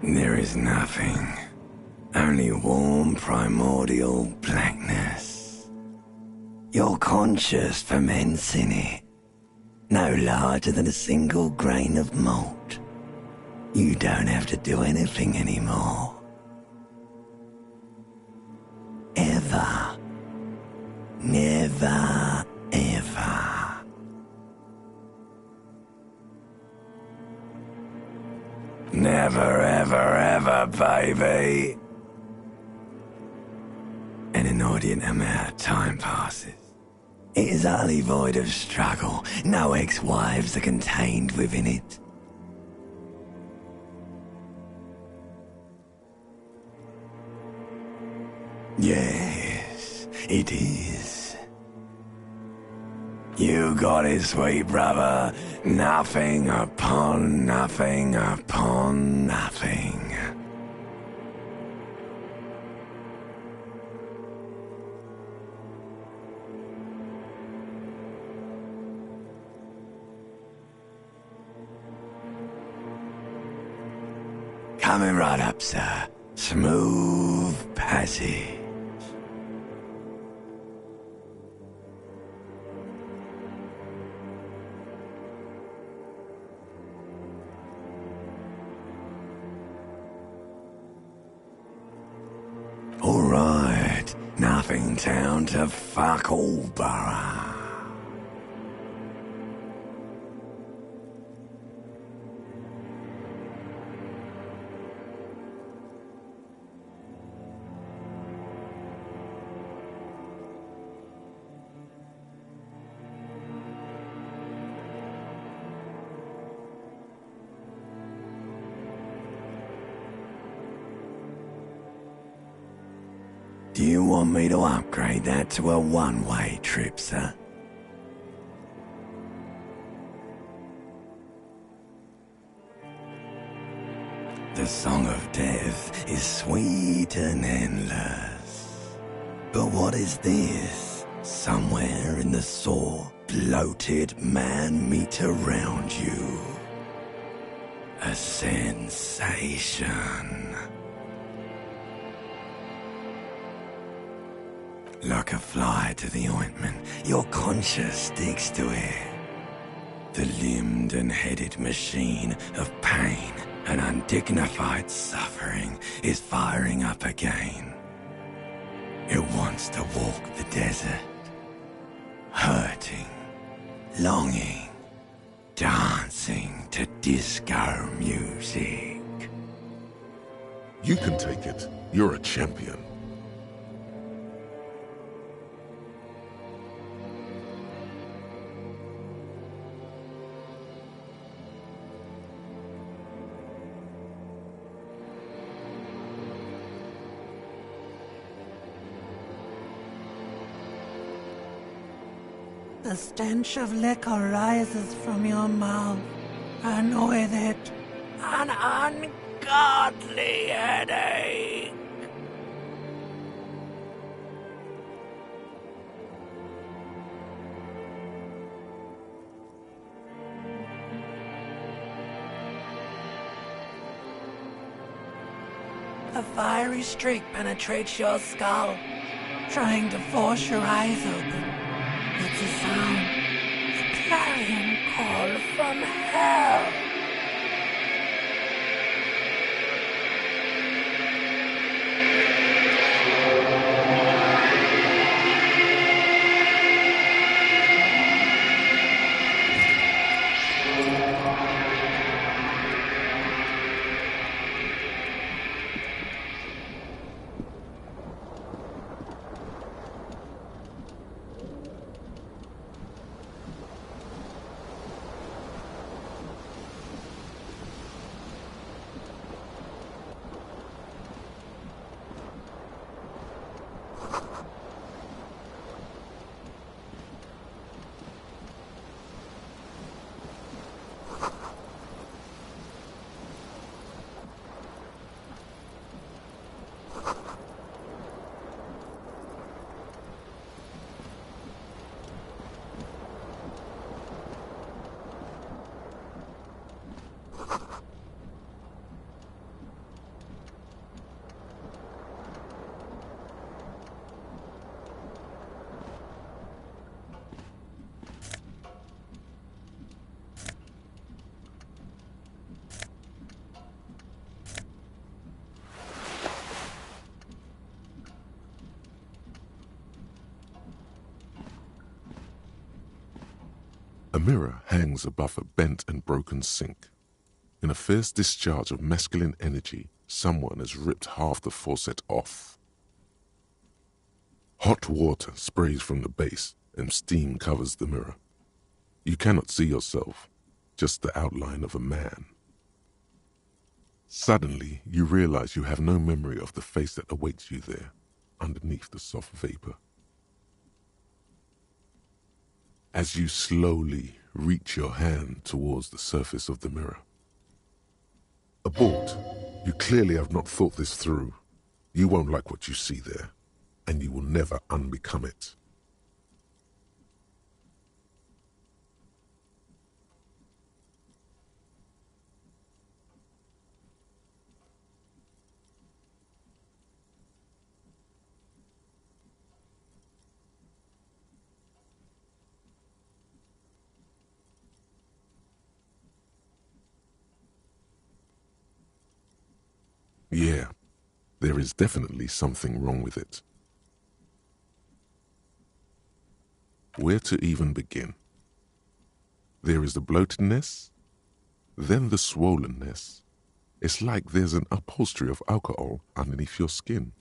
There is nothing. Only warm primordial blackness. Your conscious ferments in it. No larger than a single grain of malt. You don't have to do anything anymore. Ever. Never, ever. Never, ever, ever, baby. An inordinate amount of time passes. It is utterly void of struggle. No ex-wives are contained within it. Yes, it is. You got it, sweet brother. Nothing upon nothing upon nothing. Coming right up, sir. Smooth passage. All right, nothing town to fuck all borough. Do you want me to upgrade that to a one-way trip, sir? The song of death is sweet and endless. But what is this? Somewhere in the sore, bloated man-meat around you. A sensation. Like a fly to the ointment, your conscience sticks to it. The limbed and headed machine of pain and undignified suffering is firing up again. It wants to walk the desert, hurting, longing, dancing to disco music. You can take it. You're a champion. The stench of liquor rises from your mouth, and with it, an ungodly headache. A fiery streak penetrates your skull, trying to force your eyes open. It's a sound, a clarion call from hell. A mirror hangs above a bent and broken sink. In a fierce discharge of masculine energy, someone has ripped half the faucet off. Hot water sprays from the base and steam covers the mirror. You cannot see yourself, just the outline of a man. Suddenly, you realize you have no memory of the face that awaits you there, underneath the soft vapor. As you slowly reach your hand towards the surface of the mirror. Abort. You clearly have not thought this through. You won't like what you see there, and you will never unbecome it. Yeah, there is definitely something wrong with it. Where to even begin? There is the bloatedness, then the swollenness. It's like there's an upholstery of alcohol underneath your skin.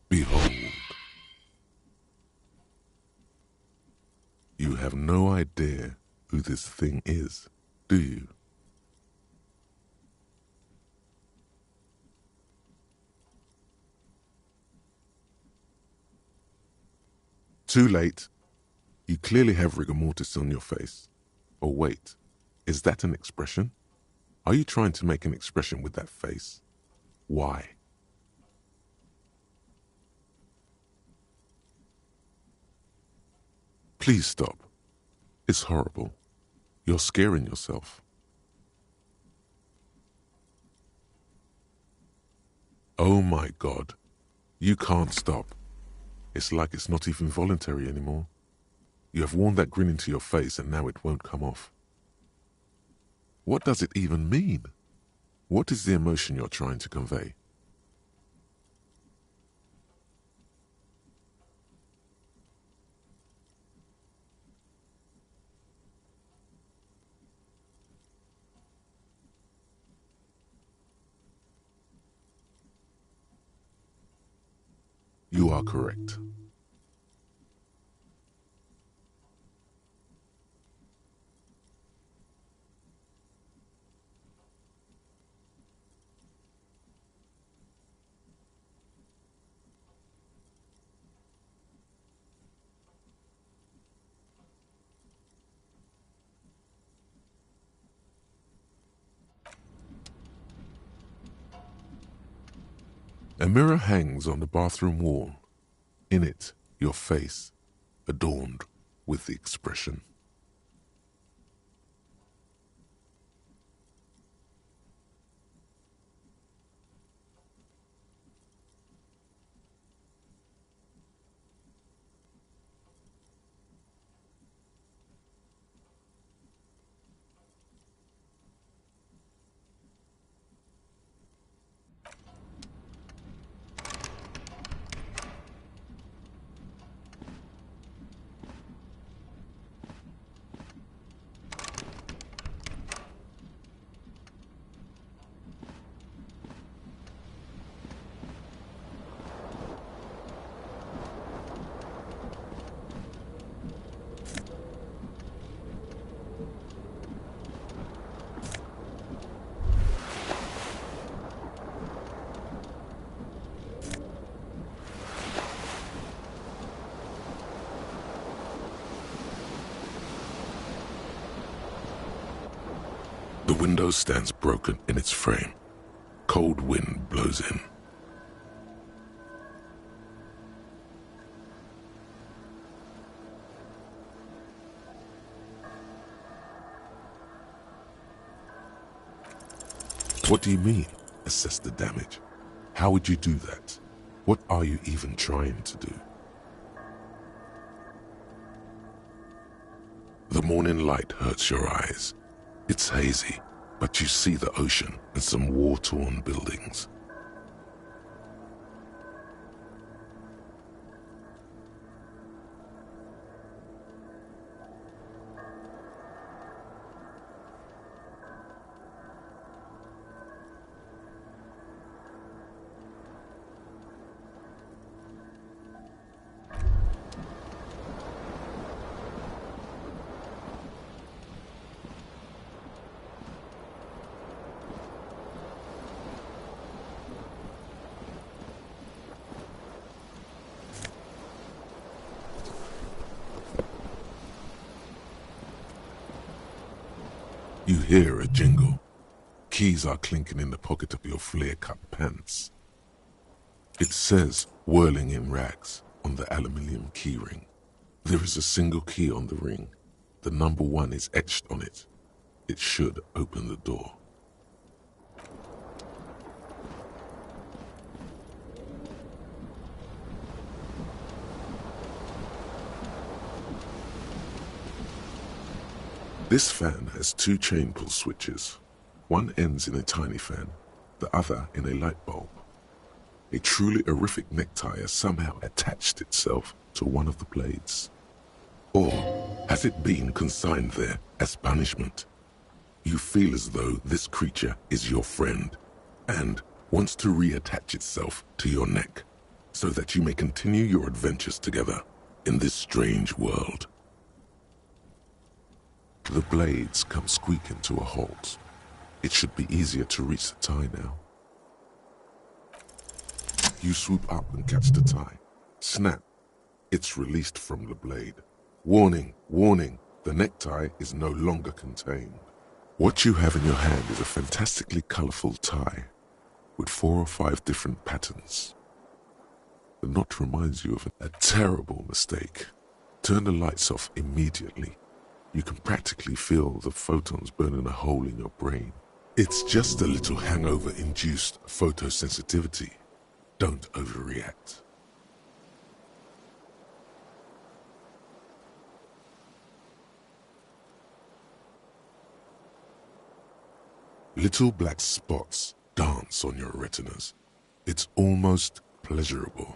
Behold. You have no idea who this thing is, do you? Too late. You clearly have rigor mortis on your face. Or wait, is that an expression? Are you trying to make an expression with that face? Why? Please stop. It's horrible. You're scaring yourself. Oh my God. You can't stop. It's like it's not even voluntary anymore. You have worn that grin into your face and now it won't come off. What does it even mean? What is the emotion you're trying to convey? You are correct. A mirror hangs on the bathroom wall. In it, your face, adorned with the expression. The window stands broken in its frame. Cold wind blows in. What do you mean, assess the damage? How would you do that? What are you even trying to do? The morning light hurts your eyes. It's hazy, but you see the ocean and some war-torn buildings. You hear a jingle. Keys are clinking in the pocket of your flare-cut pants. It says, whirling in rags, on the aluminium keyring. There is a single key on the ring. The number 1 is etched on it. It should open the door. This fan has 2 chain pull switches. One ends in a tiny fan, the other in a light bulb. A truly horrific necktie has somehow attached itself to one of the blades. Or has it been consigned there as punishment? You feel as though this creature is your friend and wants to reattach itself to your neck so that you may continue your adventures together in this strange world. The blades come squeaking to a halt. It should be easier to reach the tie now. You swoop up and catch the tie. Snap. It's released from the blade. Warning, warning, the necktie is no longer contained. What you have in your hand is a fantastically colorful tie with 4 or 5 different patterns. The knot reminds you of a terrible mistake. Turn the lights off immediately. You can practically feel the photons burning a hole in your brain. It's just a little hangover-induced photosensitivity. Don't overreact. Little black spots dance on your retinas. It's almost pleasurable.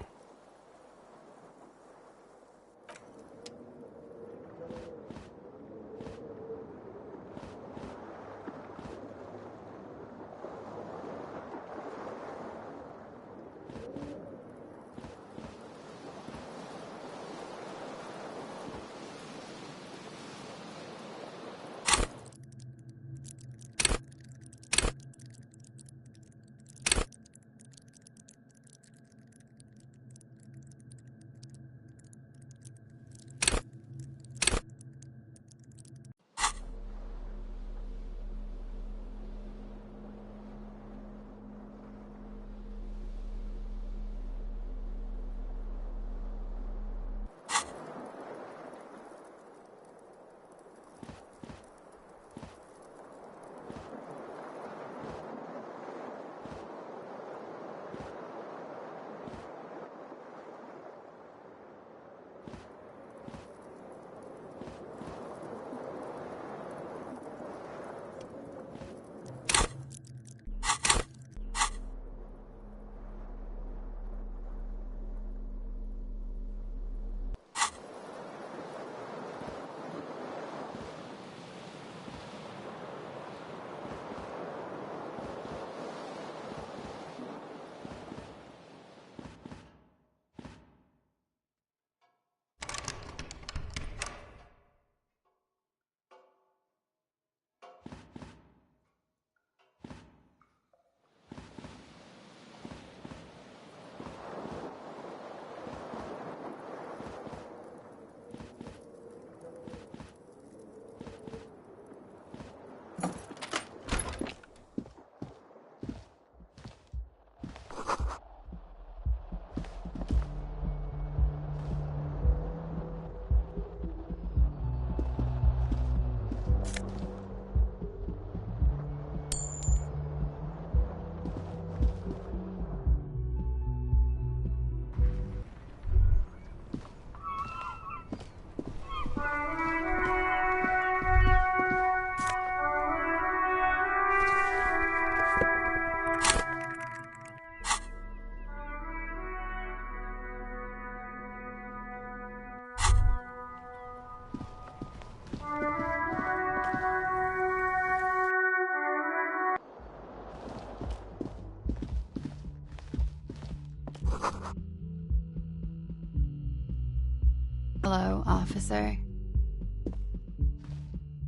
Hello, officer.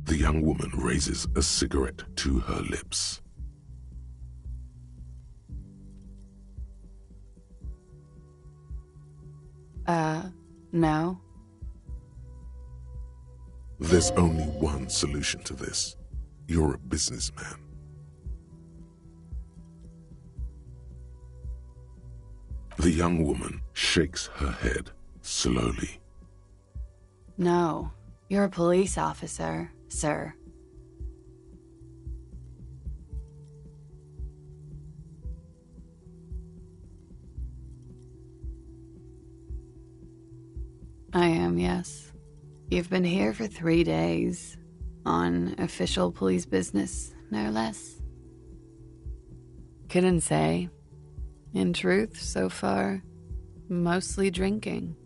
The young woman raises a cigarette to her lips. No. There's only one solution to this. You're a businessman. The young woman shakes her head slowly. No, you're a police officer, sir. I am, yes. You've been here for 3 days. On official police business, no less. Couldn't say. In truth, so far, mostly drinking.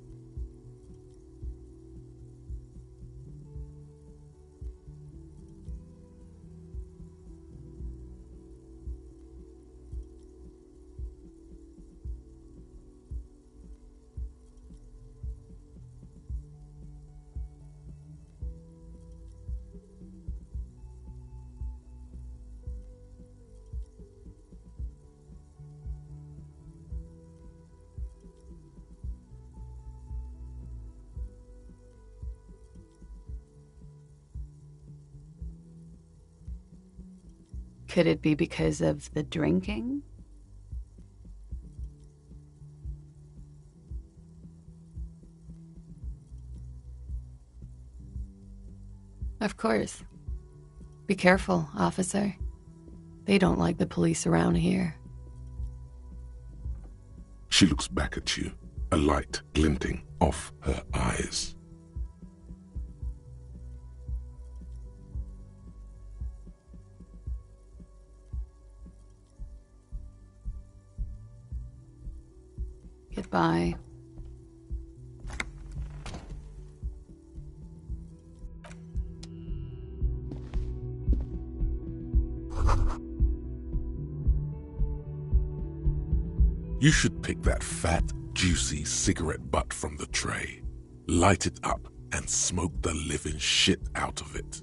Could it be because of the drinking? Of course. Be careful, officer. They don't like the police around here. She looks back at you, a light glinting off her eyes. Goodbye. You should pick that fat, juicy cigarette butt from the tray, light it up, and smoke the living shit out of it.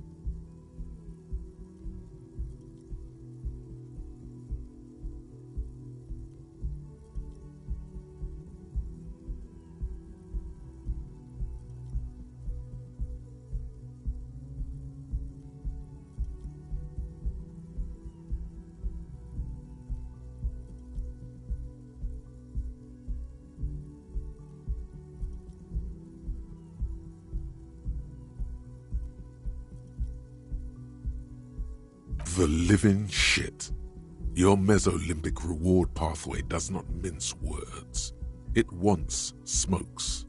The living shit. Your Mesolimbic reward pathway does not mince words. It wants smokes.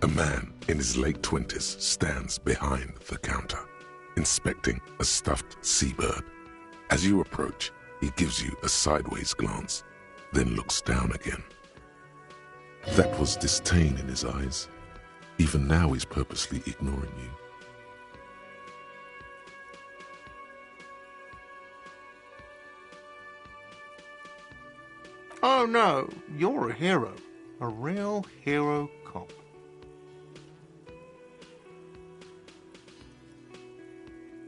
A man in his late 20s stands behind the counter, inspecting a stuffed seabird. As you approach, he gives you a sideways glance, then looks down again. That was disdain in his eyes. Even now he's purposely ignoring you. Oh no, you're a hero. A real hero cop.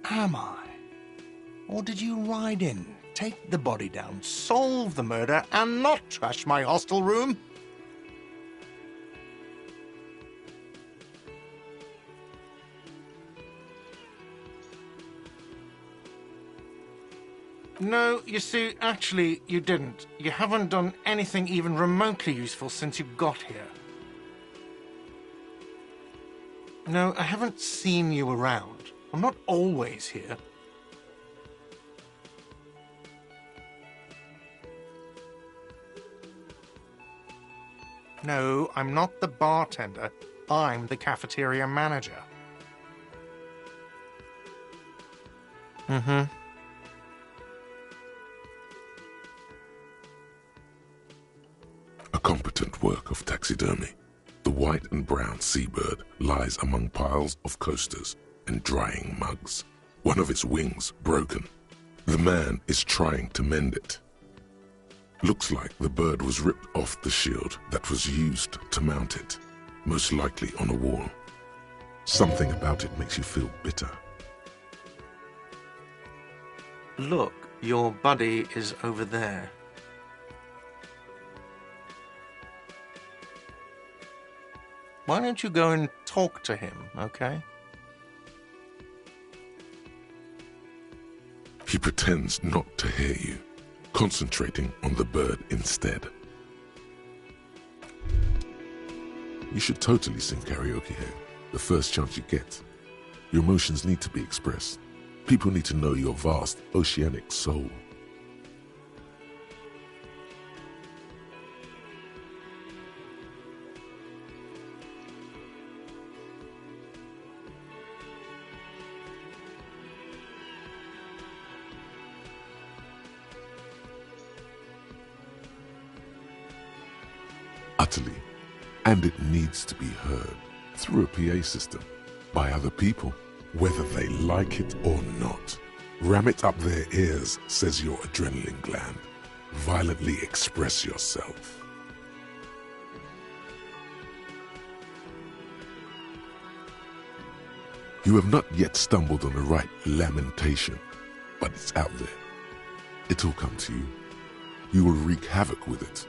Am I? Or did you ride in, take the body down, solve the murder, and not trash my hostel room? No, you see, actually, you didn't. You haven't done anything even remotely useful since you got here. No, I haven't seen you around. I'm not always here. No, I'm not the bartender. I'm the cafeteria manager. Mm-hmm. A competent work of taxidermy. The white and brown seabird lies among piles of coasters and drying mugs. One of its wings broken. The man is trying to mend it. Looks like the bird was ripped off the shield that was used to mount it, most likely on a wall. Something about it makes you feel bitter. Look, your buddy is over there. Why don't you go and talk to him, okay? He pretends not to hear you, concentrating on the bird instead. You should totally sing karaoke here, the first chance you get. Your emotions need to be expressed. People need to know your vast, oceanic soul. Utterly, and it needs to be heard through a PA system by other people, whether they like it or not. Ram it up their ears, says your adrenaline gland. Violently express yourself. You have not yet stumbled on the right lamentation, but it's out there. It'll come to you. You will wreak havoc with it.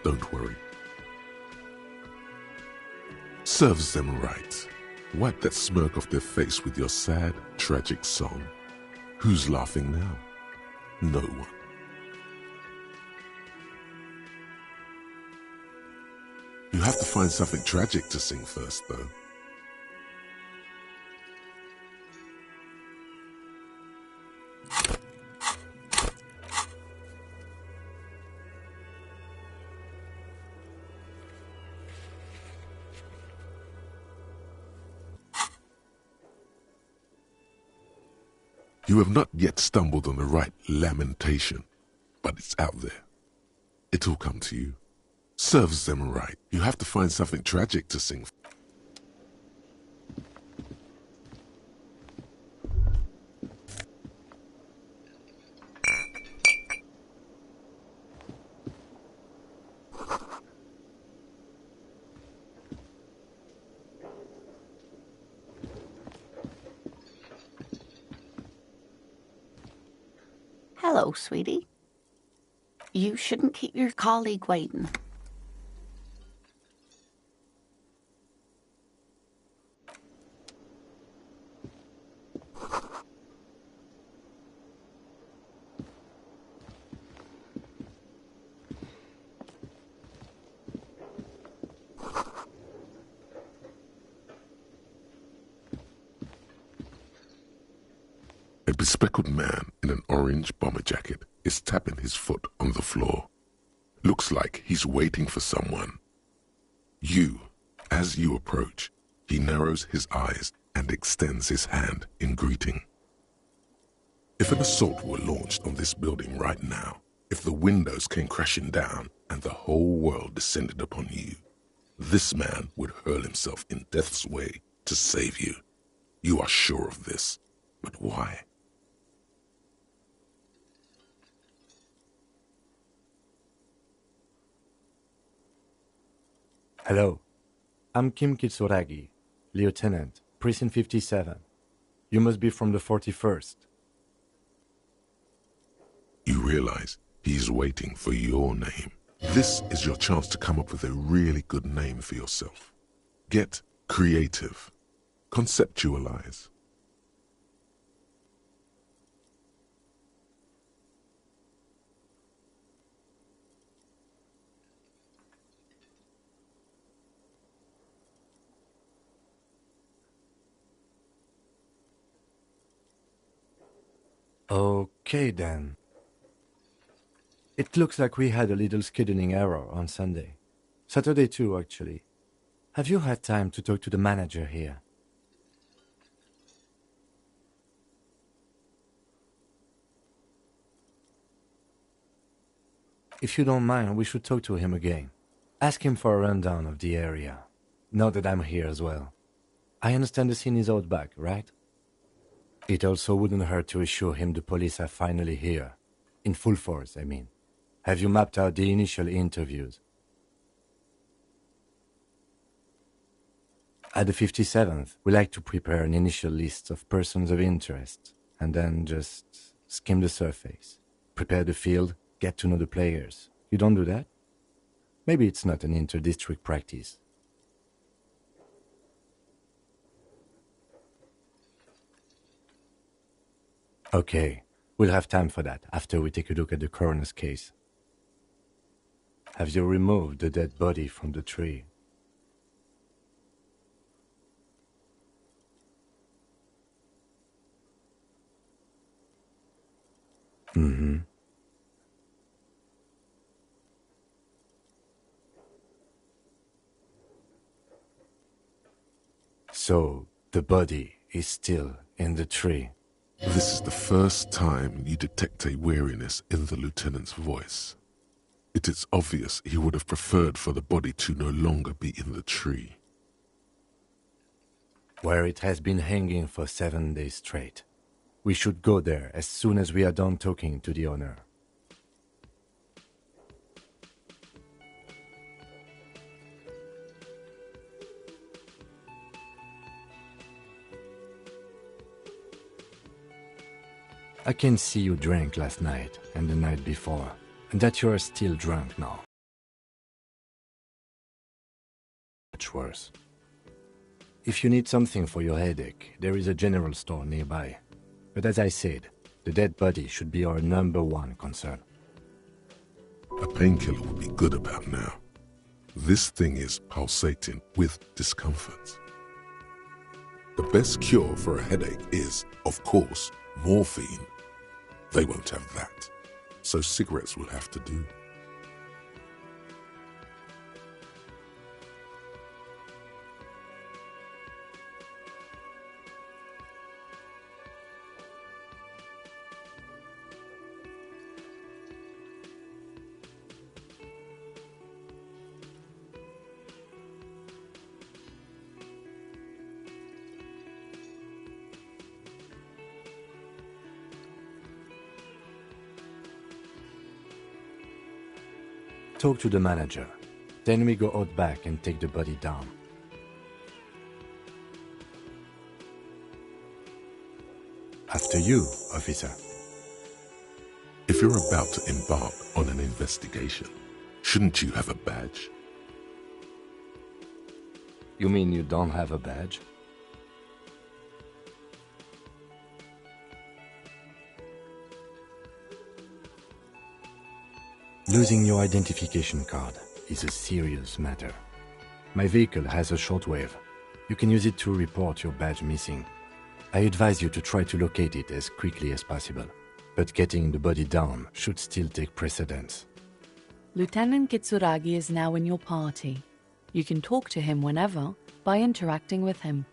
Don't worry. Serves them right. Wipe that smirk off their face with your sad, tragic song. Who's laughing now? No one. You have to find something tragic to sing first, though. You have not yet stumbled on the right lamentation, but it's out there. It'll come to you. Serves them right. You have to find something tragic to sing. Hello, sweetie. You shouldn't keep your colleague waiting. A bespectacled man in an orange bomber jacket is tapping his foot on the floor. Looks like he's waiting for someone. As you approach, he narrows his eyes and extends his hand in greeting. If an assault were launched on this building right now, if the windows came crashing down and the whole world descended upon you, this man would hurl himself in death's way to save you. You are sure of this, but why? Hello. I'm Kim Kitsuragi, Lieutenant, Precinct 57. You must be from the 41st. You realize he's waiting for your name. This is your chance to come up with a really good name for yourself. Get creative. Conceptualize. Okay then. It looks like we had a little scheduling error on Sunday. Saturday too, actually. Have you had time to talk to the manager here? If you don't mind, we should talk to him again. Ask him for a rundown of the area. Now that I'm here as well. I understand the scene is out back, right? It also wouldn't hurt to assure him the police are finally here. In full force, I mean. Have you mapped out the initial interviews? At the 57th, we like to prepare an initial list of persons of interest, and then just skim the surface. Prepare the field, get to know the players. You don't do that? Maybe it's not an inter-district practice. Okay, we'll have time for that after we take a look at the coroner's case. Have you removed the dead body from the tree? Mm-hmm. So, the body is still in the tree. This is the first time you detect a weariness in the lieutenant's voice. It is obvious he would have preferred for the body to no longer be in the tree. Where it has been hanging for 7 days straight. We should go there as soon as we are done talking to the owner. I can see you drank last night and the night before, and that you are still drunk now. Much worse. If you need something for your headache, there is a general store nearby. But as I said, the dead body should be our #1 concern. A painkiller would be good about now. This thing is pulsating with discomfort. The best cure for a headache is, of course, morphine. They won't have that, so cigarettes will have to do. Talk to the manager. Then we go out back and take the body down. After you, officer. If you're about to embark on an investigation, shouldn't you have a badge? You mean you don't have a badge? Losing your identification card is a serious matter. My vehicle has a shortwave. You can use it to report your badge missing. I advise you to try to locate it as quickly as possible, but getting the body down should still take precedence. Lieutenant Kitsuragi is now in your party. You can talk to him whenever by interacting with him.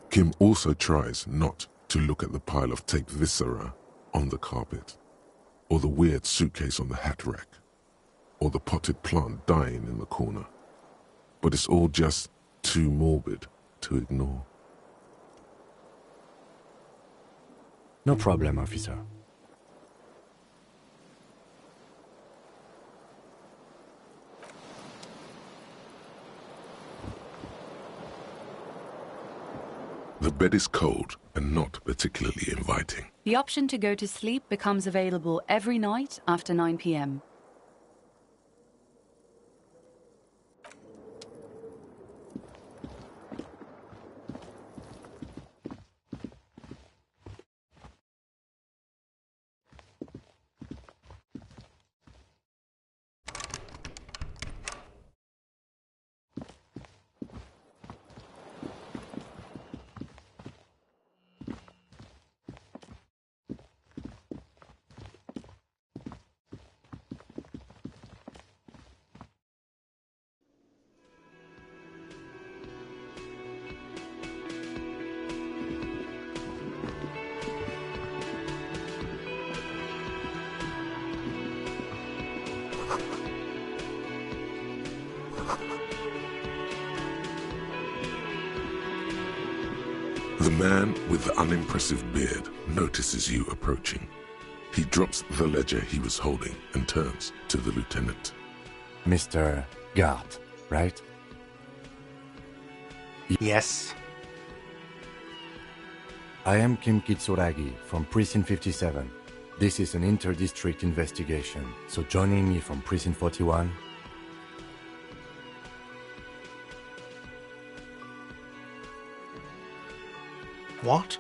Kim also tries not to look at the pile of taped viscera on the carpet, or the weird suitcase on the hat rack, or the potted plant dying in the corner. But it's all just too morbid to ignore. No problem, officer. The bed is cold and not particularly inviting. The option to go to sleep becomes available every night after 9 p.m. The man with the unimpressive beard notices you approaching. He drops the ledger he was holding and turns to the lieutenant. Mr. Gart, right? Yes. I am Kim Kitsuragi from Precinct 57. This is an inter-district investigation, so joining me from Precinct 41... What?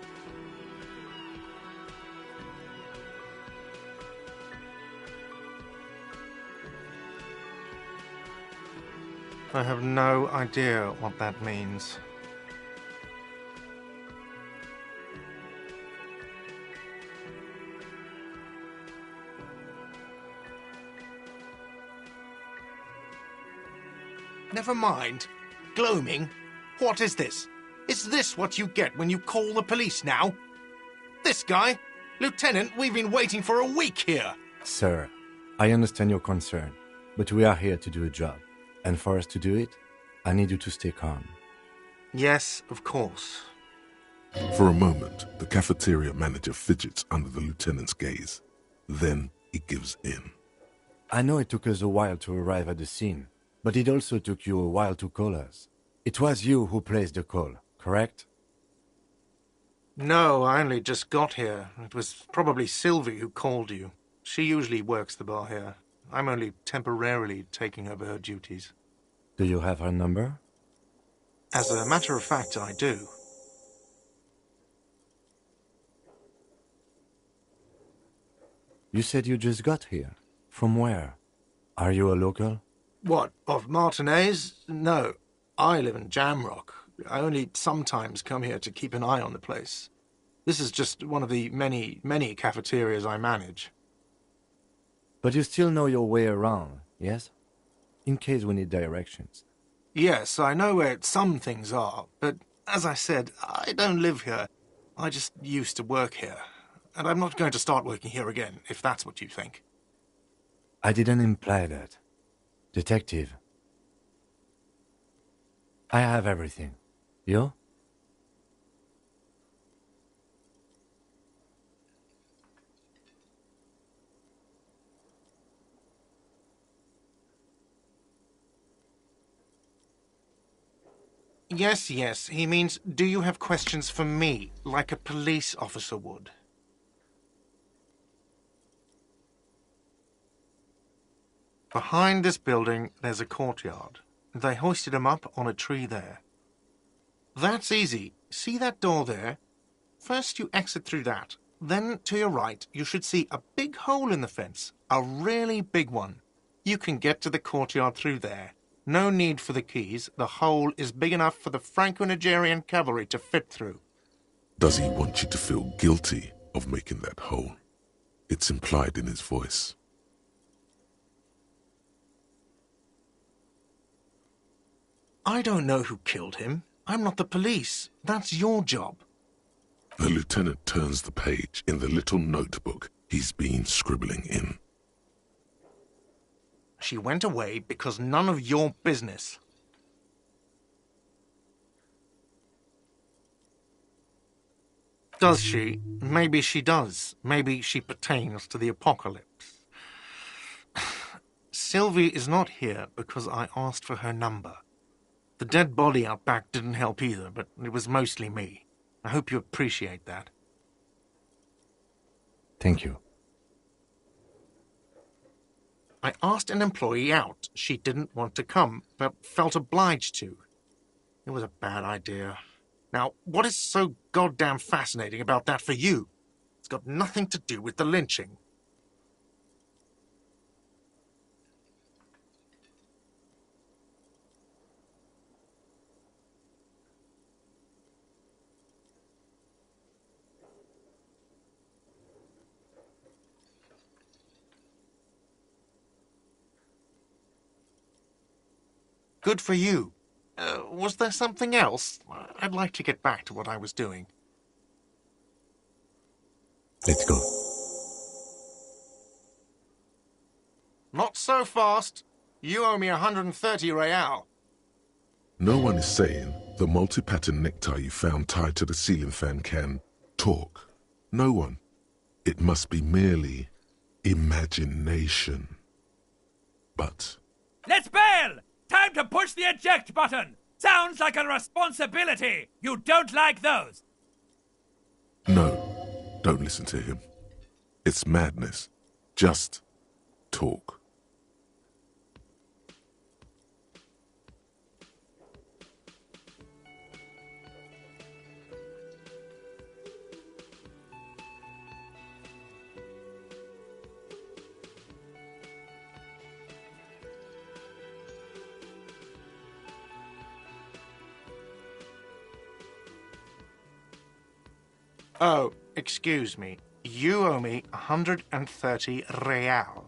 I have no idea what that means. Never mind. Gloaming? What is this? Is this what you get when you call the police now? This guy? Lieutenant, we've been waiting for a week here. Sir, I understand your concern, but we are here to do a job. And for us to do it, I need you to stay calm. Yes, of course. For a moment, the cafeteria manager fidgets under the lieutenant's gaze. Then he gives in. I know it took us a while to arrive at the scene, but it also took you a while to call us. It was you who placed the call, correct? No, I only just got here. It was probably Sylvie who called you. She usually works the bar here. I'm only temporarily taking over her duties. Do you have her number? As a matter of fact, I do. You said you just got here. From where? Are you a local? What, of Martinez? No, I live in Jamrock. I only sometimes come here to keep an eye on the place. This is just one of the many, many cafeterias I manage. But you still know your way around, yes? In case we need directions. Yes, I know where some things are, but as I said, I don't live here. I just used to work here. And I'm not going to start working here again, if that's what you think. I didn't imply that. Detective. I have everything. You? Yes, he means, do you have questions for me, like a police officer would? Behind this building, there's a courtyard. They hoisted him up on a tree there. That's easy. See that door there? First you exit through that. Then, to your right, you should see a big hole in the fence. A really big one. You can get to the courtyard through there. No need for the keys. The hole is big enough for the Franco-Nigerian cavalry to fit through. Does he want you to feel guilty of making that hole? It's implied in his voice. I don't know who killed him. I'm not the police. That's your job. The lieutenant turns the page in the little notebook he's been scribbling in. She went away because none of your business. Does she? Maybe she does. Maybe she pertains to the apocalypse. Sylvie is not here because I asked for her number. The dead body out back didn't help either, but it was mostly me. I hope you appreciate that. Thank you. I asked an employee out. She didn't want to come, but felt obliged to. It was a bad idea. Now, what is so goddamn fascinating about that for you? It's got nothing to do with the lynching. Good for you. Was there something else? I'd like to get back to what I was doing. Let's go. Not so fast. You owe me 130 real. No one is saying the multi-pattern necktie you found tied to the ceiling fan can talk. No one. It must be merely imagination. But... Let's bail! Time to push the eject button! Sounds like a responsibility! You don't like those! No, don't listen to him. It's madness. Just talk. Oh, excuse me. You owe me 130 real.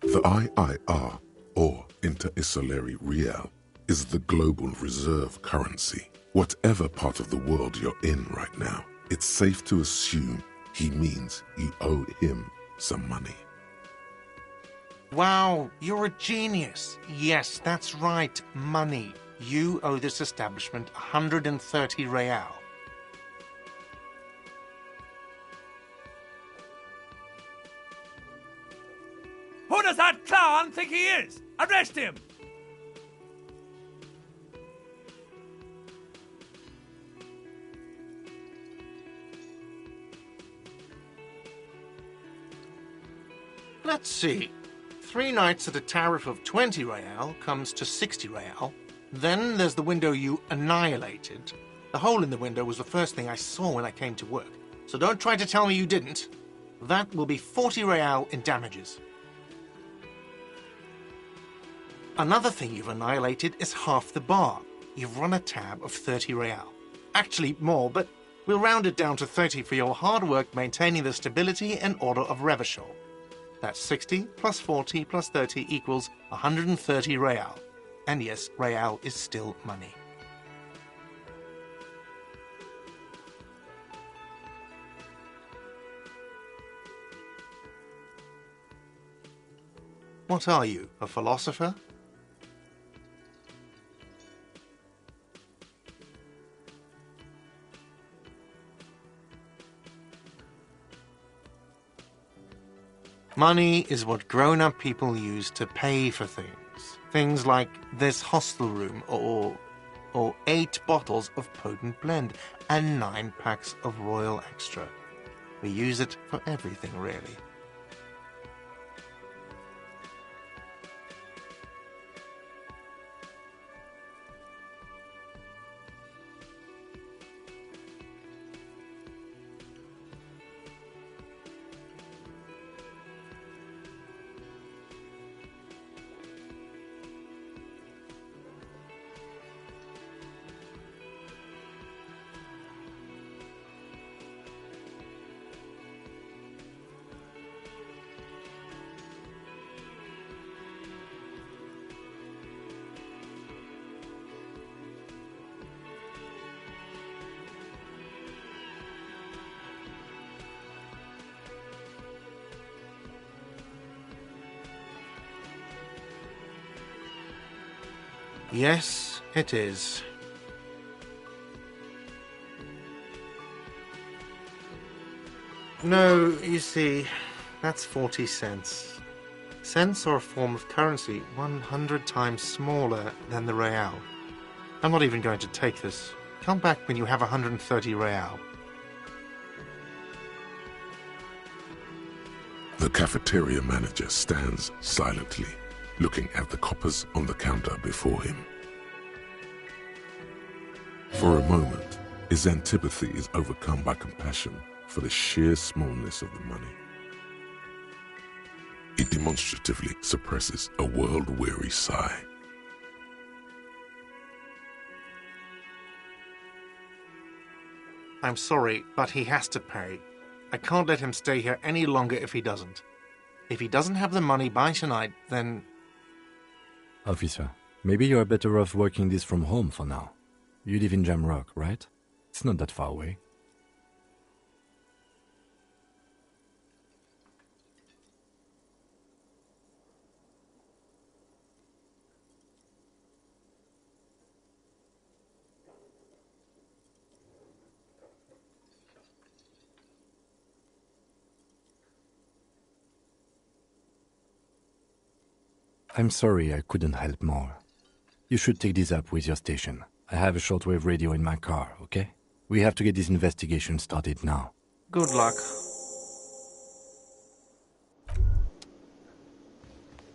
The IIR, or Inter-Isolary Real, is the global reserve currency. Whatever part of the world you're in right now, it's safe to assume he means you owe him some money. Wow, you're a genius. Yes, that's right, money. You owe this establishment 130 real. Who does that clown think he is? Arrest him! Let's see. 3 nights at a tariff of 20 real comes to 60 real. Then there's the window you annihilated. The hole in the window was the first thing I saw when I came to work. So don't try to tell me you didn't. That will be 40 real in damages. Another thing you've annihilated is half the bar. You've run a tab of 30 real. Actually more, but we'll round it down to 30 for your hard work maintaining the stability and order of Revachol. That's 60 plus 40 plus 30 equals 130 real. And yes, real is still money. What are you, a philosopher? Money is what grown-up people use to pay for things. Things like this hostel room or 8 bottles of potent blend and 9 packs of Royal Extra. We use it for everything, really. Yes, it is. No, you see, that's 40 cents. Cents are a form of currency 100 times smaller than the real. I'm not even going to take this. Come back when you have 130 real. The cafeteria manager stands silently, looking at the coppers on the counter before him. For a moment, his antipathy is overcome by compassion for the sheer smallness of the money. He demonstratively suppresses a world-weary sigh. I'm sorry, but he has to pay. I can't let him stay here any longer if he doesn't. If he doesn't have the money by tonight, then... Officer, maybe you are better off working this from home for now. You live in Jamrock, right? It's not that far away. I'm sorry I couldn't help more. You should take this up with your station. I have a shortwave radio in my car, okay? We have to get this investigation started now. Good luck.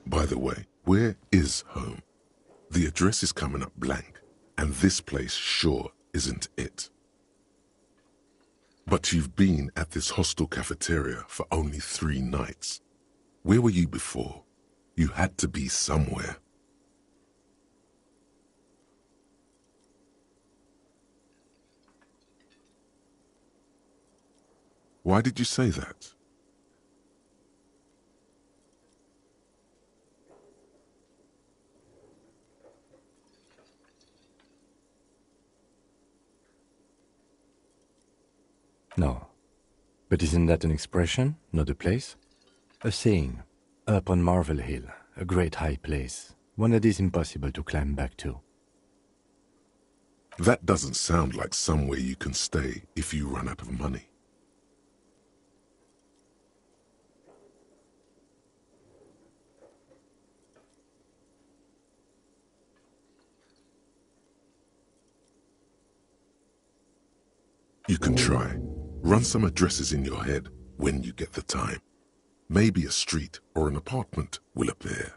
By the way, where is home? The address is coming up blank, and this place sure isn't it. But you've been at this hostel cafeteria for only 3 nights. Where were you before? You had to be somewhere. Why did you say that? No. But isn't that an expression, not a place? A saying. Up on Marvel Hill, a great high place, one that is impossible to climb back to. That doesn't sound like somewhere you can stay if you run out of money. You can try. Run some addresses in your head when you get the time. Maybe a street or an apartment will appear.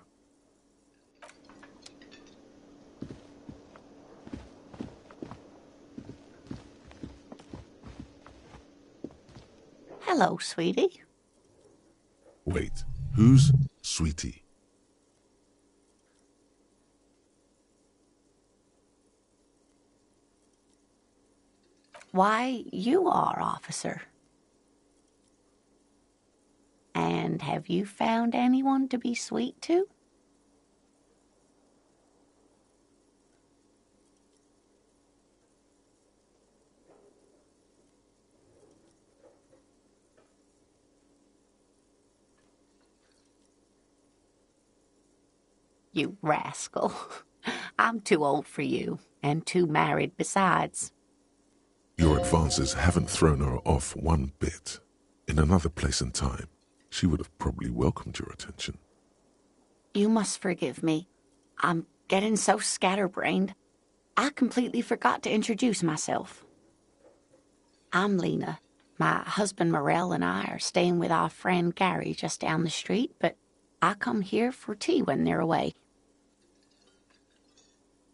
Hello, sweetie. Wait, who's Sweetie? Why, you are, officer. And have you found anyone to be sweet to? You rascal. I'm too old for you, and too married besides. Your advances haven't thrown her off one bit. In another place and time, she would have probably welcomed your attention. You must forgive me. I'm getting so scatterbrained. I completely forgot to introduce myself. I'm Lena. My husband Morel and I are staying with our friend Gary just down the street, but I come here for tea when they're away.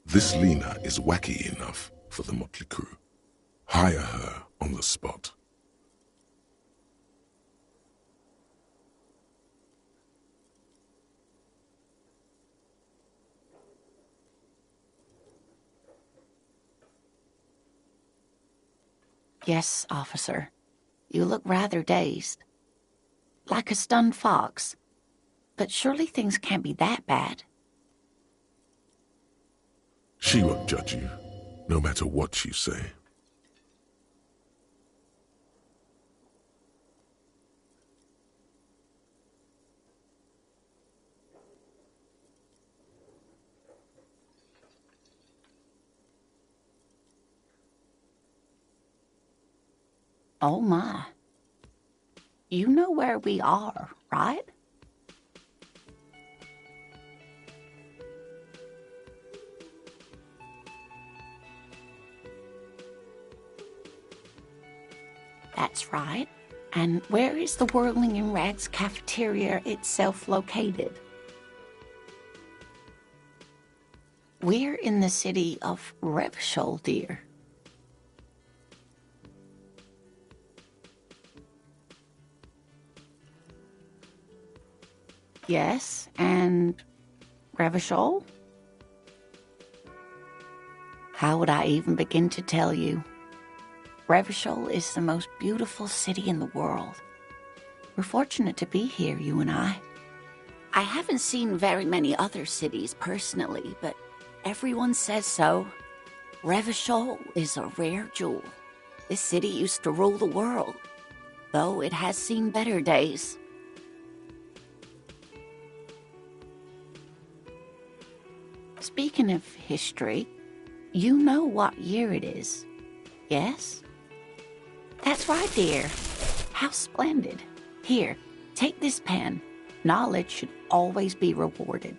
This Lena is wacky enough for the motley crew. Hire her on the spot. Yes, officer. You look rather dazed. Like a stunned fox. But surely things can't be that bad. She won't judge you, no matter what you say. Oh my. You know where we are, right? That's right. And where is the Whirling in Rags cafeteria itself located? We're in the city of Revachol, dear. Yes, and Revachol? How would I even begin to tell you? Revachol is the most beautiful city in the world. We're fortunate to be here, you and I. I haven't seen very many other cities personally, but everyone says so. Revachol is a rare jewel. This city used to rule the world, though it has seen better days. Speaking of history, you know what year it is, yes? That's right, dear. How splendid. Here, take this pen. Knowledge should always be rewarded.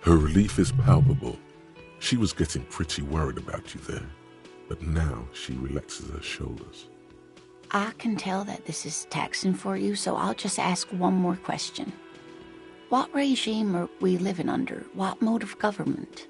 Her relief is palpable. She was getting pretty worried about you there, but now she relaxes her shoulders. I can tell that this is taxing for you, so I'll just ask one more question. What regime are we living under? What mode of government?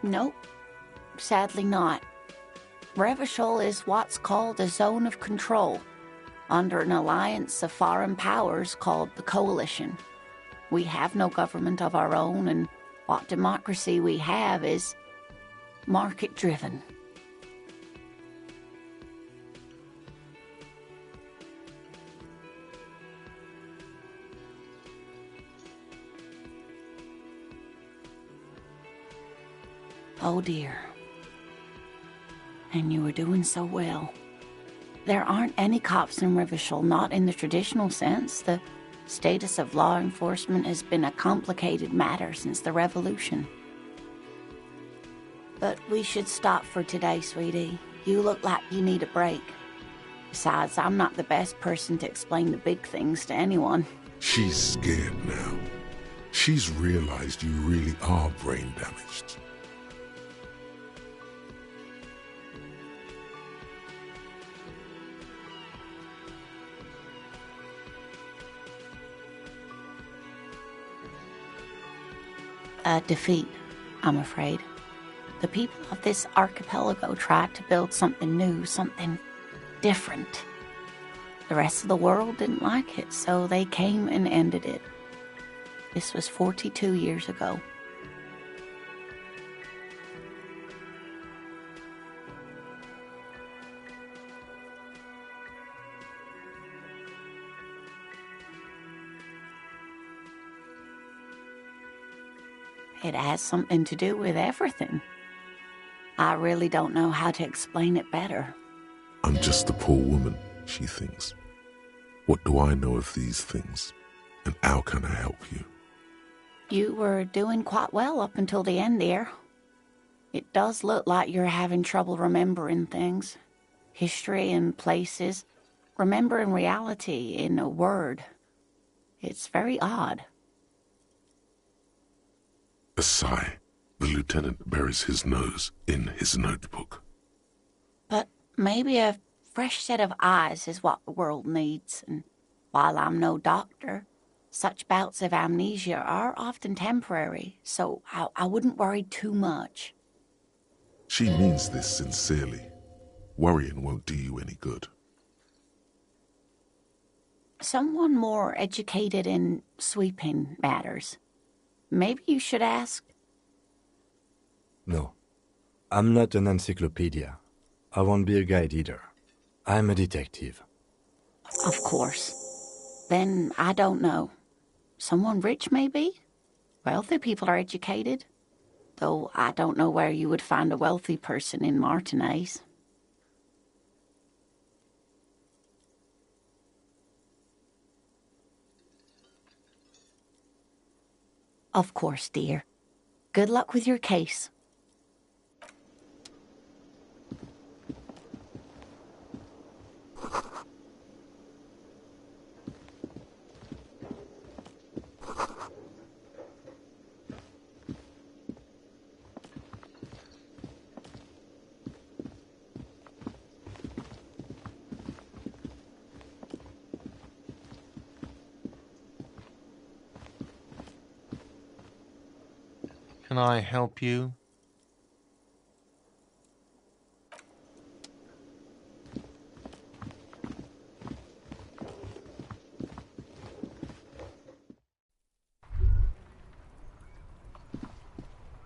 Nope, sadly not. Revachol is what's called a zone of control, under an alliance of foreign powers called the Coalition. We have no government of our own, and what democracy we have is market-driven. Oh dear. And you were doing so well. There aren't any cops in Revachol, not in the traditional sense. The status of law enforcement has been a complicated matter since the revolution. But we should stop for today, sweetie. You look like you need a break. Besides, I'm not the best person to explain the big things to anyone. She's scared now. She's realized you really are brain damaged. A defeat, I'm afraid. The people of this archipelago tried to build something new, something different. The rest of the world didn't like it, so they came and ended it. This was 42 years ago. It has something to do with everything. I really don't know how to explain it better. I'm just a poor woman, she thinks. What do I know of these things? And how can I help you? You were doing quite well up until the end, dear. It does look like you're having trouble remembering things. History and places. Remembering reality in a word. It's very odd. A sigh. The lieutenant buries his nose in his notebook. But maybe a fresh set of eyes is what the world needs, and while I'm no doctor, such bouts of amnesia are often temporary, so I wouldn't worry too much. She means this sincerely. Worrying won't do you any good. Someone more educated in sweeping matters. Maybe you should ask. No, I'm not an encyclopedia. I won't be a guide either. I'm a detective. Of course. Then I don't know. Someone rich, maybe? Wealthy people are educated. Though I don't know where you would find a wealthy person in Martinez. Of course, dear. Good luck with your case. Can I help you?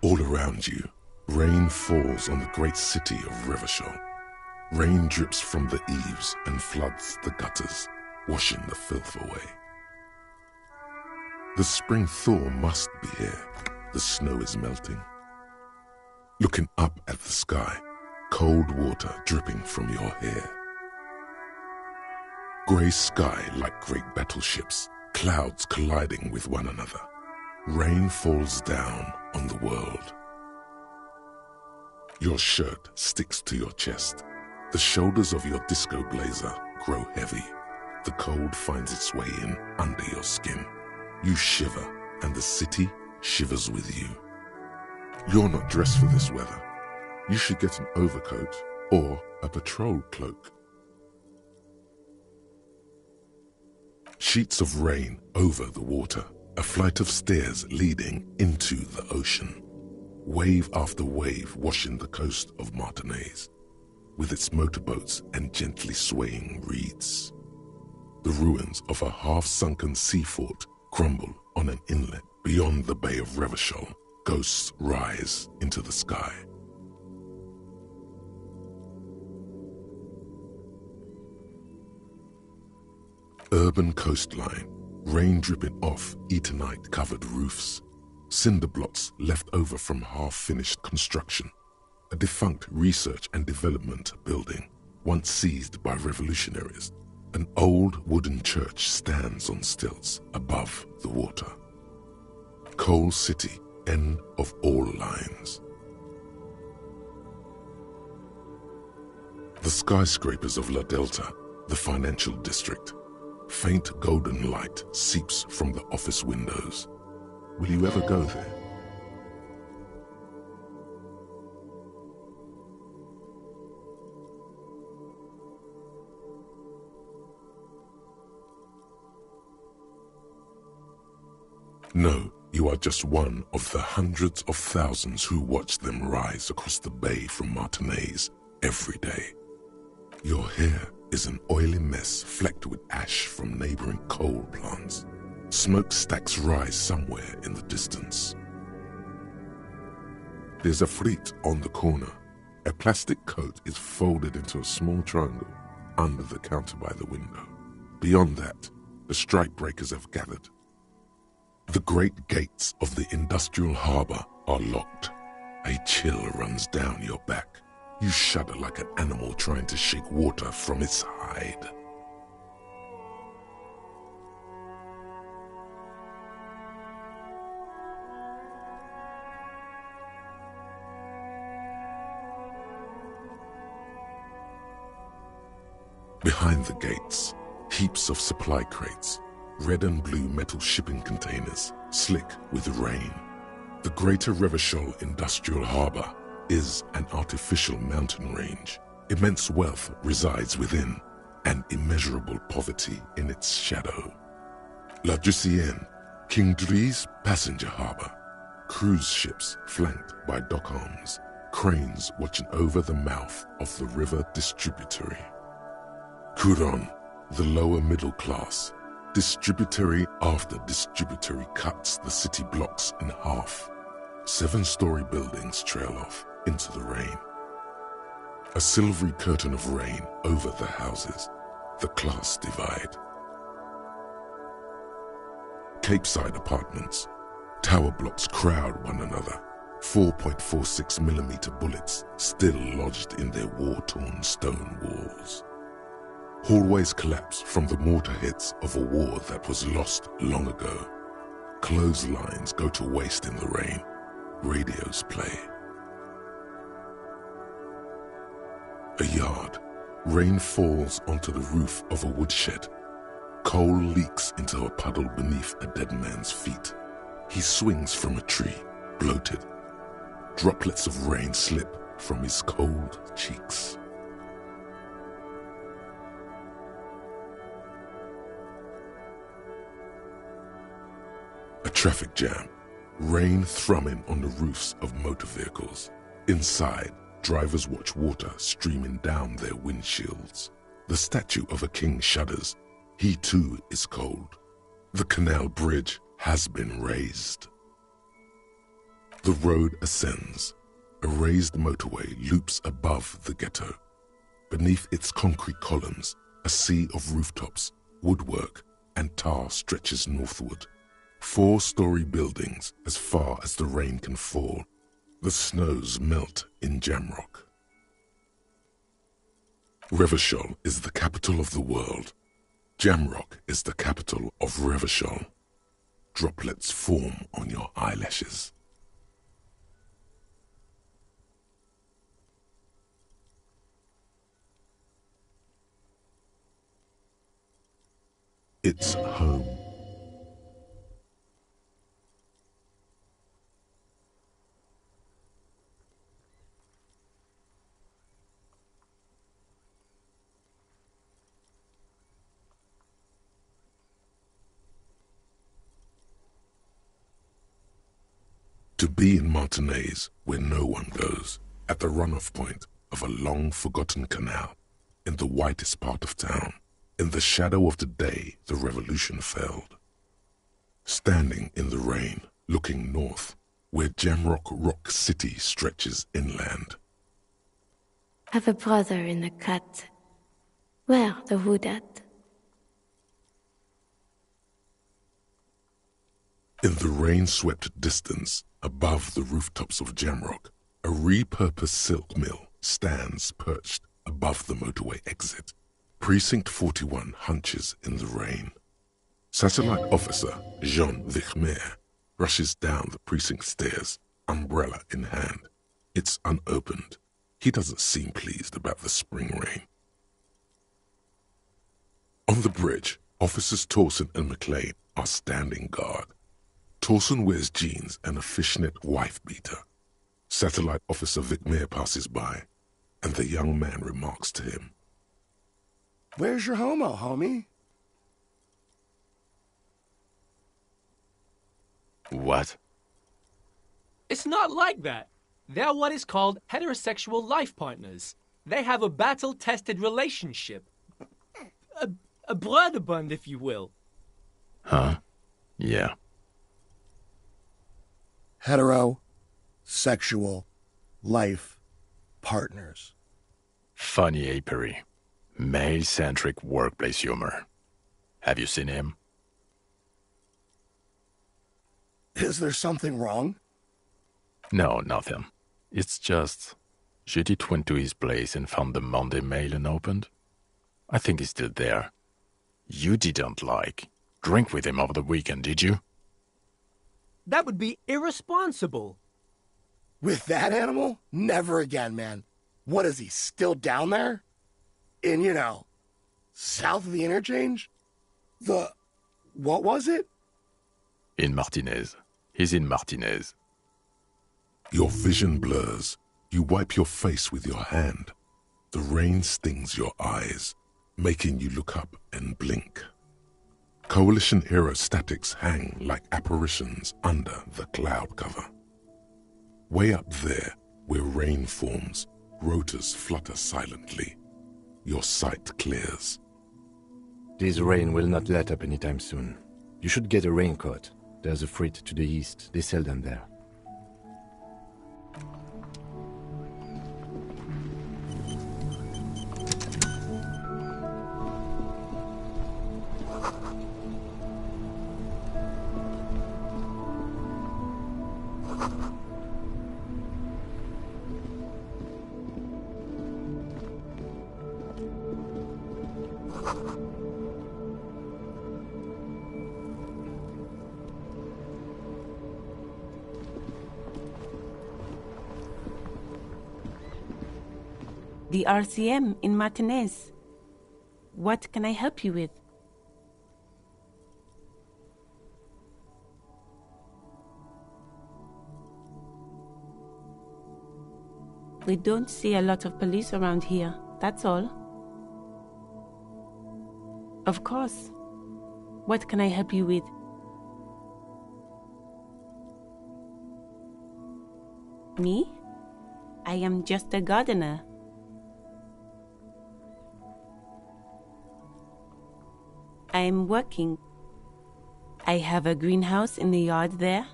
All around you, rain falls on the great city of Revachol. Rain drips from the eaves and floods the gutters, washing the filth away. The spring thaw must be here. The snow is melting. Looking up at the sky, cold water dripping from your hair. Grey sky like great battleships, clouds colliding with one another. Rain falls down on the world. Your shirt sticks to your chest. The shoulders of your disco blazer grow heavy. The cold finds its way in under your skin. You shiver, and the city shivers with you. You're not dressed for this weather. You should get an overcoat or a patrol cloak. Sheets of rain over the water, a flight of stairs leading into the ocean. Wave after wave washing the coast of Martinez, with its motorboats and gently swaying reeds. The ruins of a half-sunken sea fort crumble on an inlet beyond the Bay of Revachol. Ghosts rise into the sky. Urban coastline, rain dripping off Eternite-covered roofs, cinder blocks left over from half-finished construction, a defunct research and development building once seized by revolutionaries. An old wooden church stands on stilts above the water. Coal City, end of all lines. The skyscrapers of La Delta, the financial district. Faint golden light seeps from the office windows. Will you ever go there? No, you are just one of the hundreds of thousands who watch them rise across the bay from Martinez every day. Your hair is an oily mess flecked with ash from neighboring coal plants. Smokestacks rise somewhere in the distance. There's a fleet on the corner. A plastic coat is folded into a small triangle under the counter by the window. Beyond that, the strikebreakers have gathered. The great gates of the industrial harbour are locked. A chill runs down your back. You shudder like an animal trying to shake water from its hide. Behind the gates, heaps of supply crates, red and blue metal shipping containers, slick with rain. The Greater Revachol Industrial Harbour is an artificial mountain range. Immense wealth resides within, and immeasurable poverty in its shadow. La Drusienne, King Dries passenger harbour. Cruise ships flanked by dock arms, cranes watching over the mouth of the river distributary. Couronne, the lower middle class, Distributary after distributary cuts the city blocks in half. 7-story buildings trail off into the rain. A silvery curtain of rain over the houses, the class divide. Capeside apartments. Tower blocks crowd one another. 4.46mm bullets still lodged in their war-torn stone walls. Hallways collapse from the mortar hits of a war that was lost long ago. Clotheslines go to waste in the rain. Radios play. A yard. Rain falls onto the roof of a woodshed. Coal leaks into a puddle beneath a dead man's feet. He swings from a tree, bloated. Droplets of rain slip from his cold cheeks. A traffic jam. Rain thrumming on the roofs of motor vehicles. Inside, drivers watch water streaming down their windshields. The statue of a king shudders. He too is cold. The canal bridge has been raised. The road ascends. A raised motorway loops above the ghetto. Beneath its concrete columns, a sea of rooftops, woodwork, and tar stretches northward. 4-story buildings as far as the rain can fall. The snows melt in Jamrock. Revachol is the capital of the world. Jamrock is the capital of Revachol. Droplets form on your eyelashes. It's home. To be in Martinez, where no one goes, at the runoff point of a long-forgotten canal, in the whitest part of town, in the shadow of the day the revolution failed. Standing in the rain, looking north, where Jamrock Rock City stretches inland. Have a brother in the cut. Where the wood at? In the rain-swept distance, above the rooftops of Jamrock, a repurposed silk mill stands perched above the motorway exit. Precinct 41 hunches in the rain. Satellite officer Jean Vichmer rushes down the precinct stairs, umbrella in hand. It's unopened. He doesn't seem pleased about the spring rain. On the bridge, officers Torsen and McLean are standing guard. Torsen wears jeans and a fishnet wife-beater. Satellite officer Vichmer passes by, and the young man remarks to him, "Where's your homo, homie?" What? It's not like that. They're what is called heterosexual life partners. They have a battle-tested relationship. A brother-bond, if you will. Huh? Yeah. Hetero-sexual life partners. Funny apery. Male-centric workplace humor. Have you seen him? Is there something wrong? No, nothing. It's just... Judith went to his place and found the Monday mail unopened. I think he's still there. You didn't drink with him over the weekend, did you? That would be irresponsible. With that animal? Never again, man. What is he, still down there? In, south of the interchange? What was it? In Martinez. He's in Martinez. Your vision blurs. You wipe your face with your hand. The rain stings your eyes, making you look up and blink. Coalition aerostatics hang like apparitions under the cloud cover. Way up there, where rain forms, rotors flutter silently. Your sight clears. This rain will not let up anytime soon. You should get a raincoat. There's a freight to the east. They sell them there. The RCM in Martinez. What can I help you with? We don't see a lot of police around here, that's all. Of course. What can I help you with? Me? I am just a gardener. I am working. I have a greenhouse in the yard there.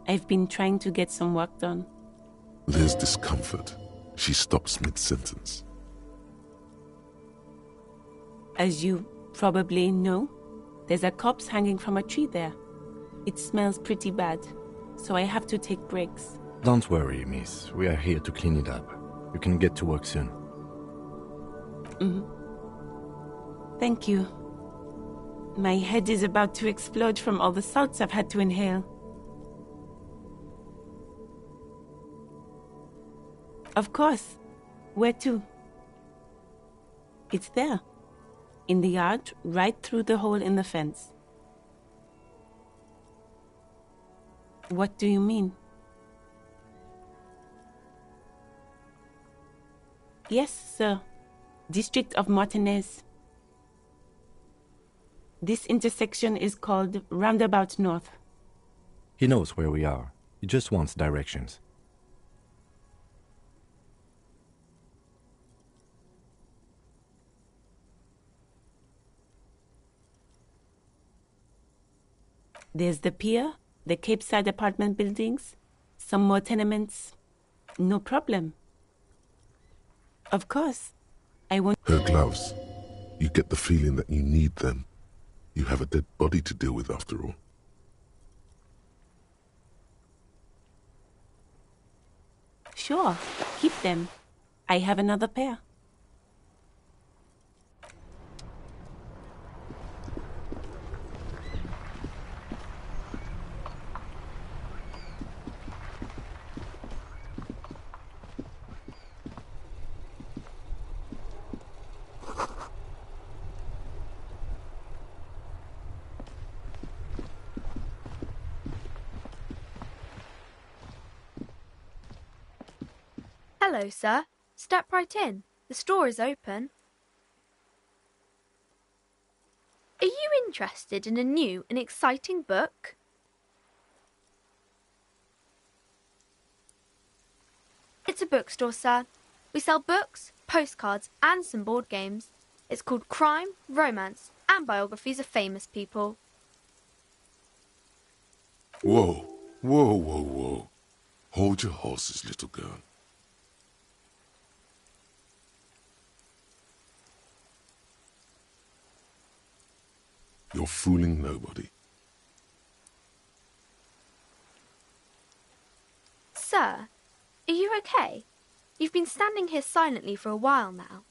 I've been trying to get some work done. There's discomfort. She stops mid-sentence. As you probably know, there's a corpse hanging from a tree there. It smells pretty bad, so I have to take breaks. Don't worry, miss. We are here to clean it up. You can get to work soon. Thank you. My head is about to explode from all the salts I've had to inhale. Of course. Where to? It's there. In the yard, right through the hole in the fence. What do you mean? Yes, sir. District of Martinez. This intersection is called Roundabout North. He knows where we are. He just wants directions. There's the pier, the Cape Side apartment buildings, some more tenements. No problem. Of course. I won't... Her gloves. You get the feeling that you need them. You have a dead body to deal with after all. Sure, keep them. I have another pair. Hello, sir. Step right in. The store is open. Are you interested in a new and exciting book? It's a bookstore, sir. We sell books, postcards, and some board games. It's called Crime, Romance, and Biographies of Famous People. Whoa, whoa, whoa, whoa. Hold your horses, little girl. You're fooling nobody. Sir, are you okay? You've been standing here silently for a while now.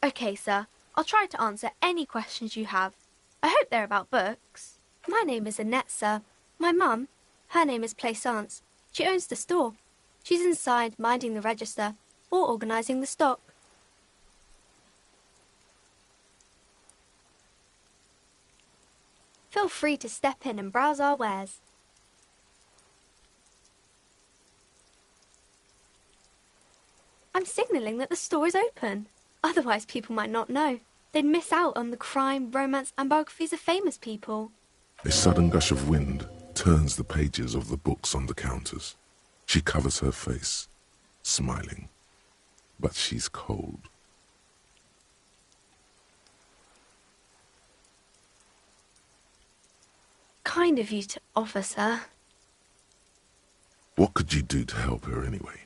Okay, sir. I'll try to answer any questions you have. I hope they're about books. My name is Annette, sir. My mum, her name is Plaisance. She owns the store. She's inside minding the register or organising the stock. Feel free to step in and browse our wares. I'm signalling that the store is open. Otherwise people might not know. They'd miss out on the crime, romance and biographies of famous people. A sudden gush of wind turns the pages of the books on the counters. She covers her face, smiling. But she's cold. kind of you to offer, sir. What could you do to help her anyway?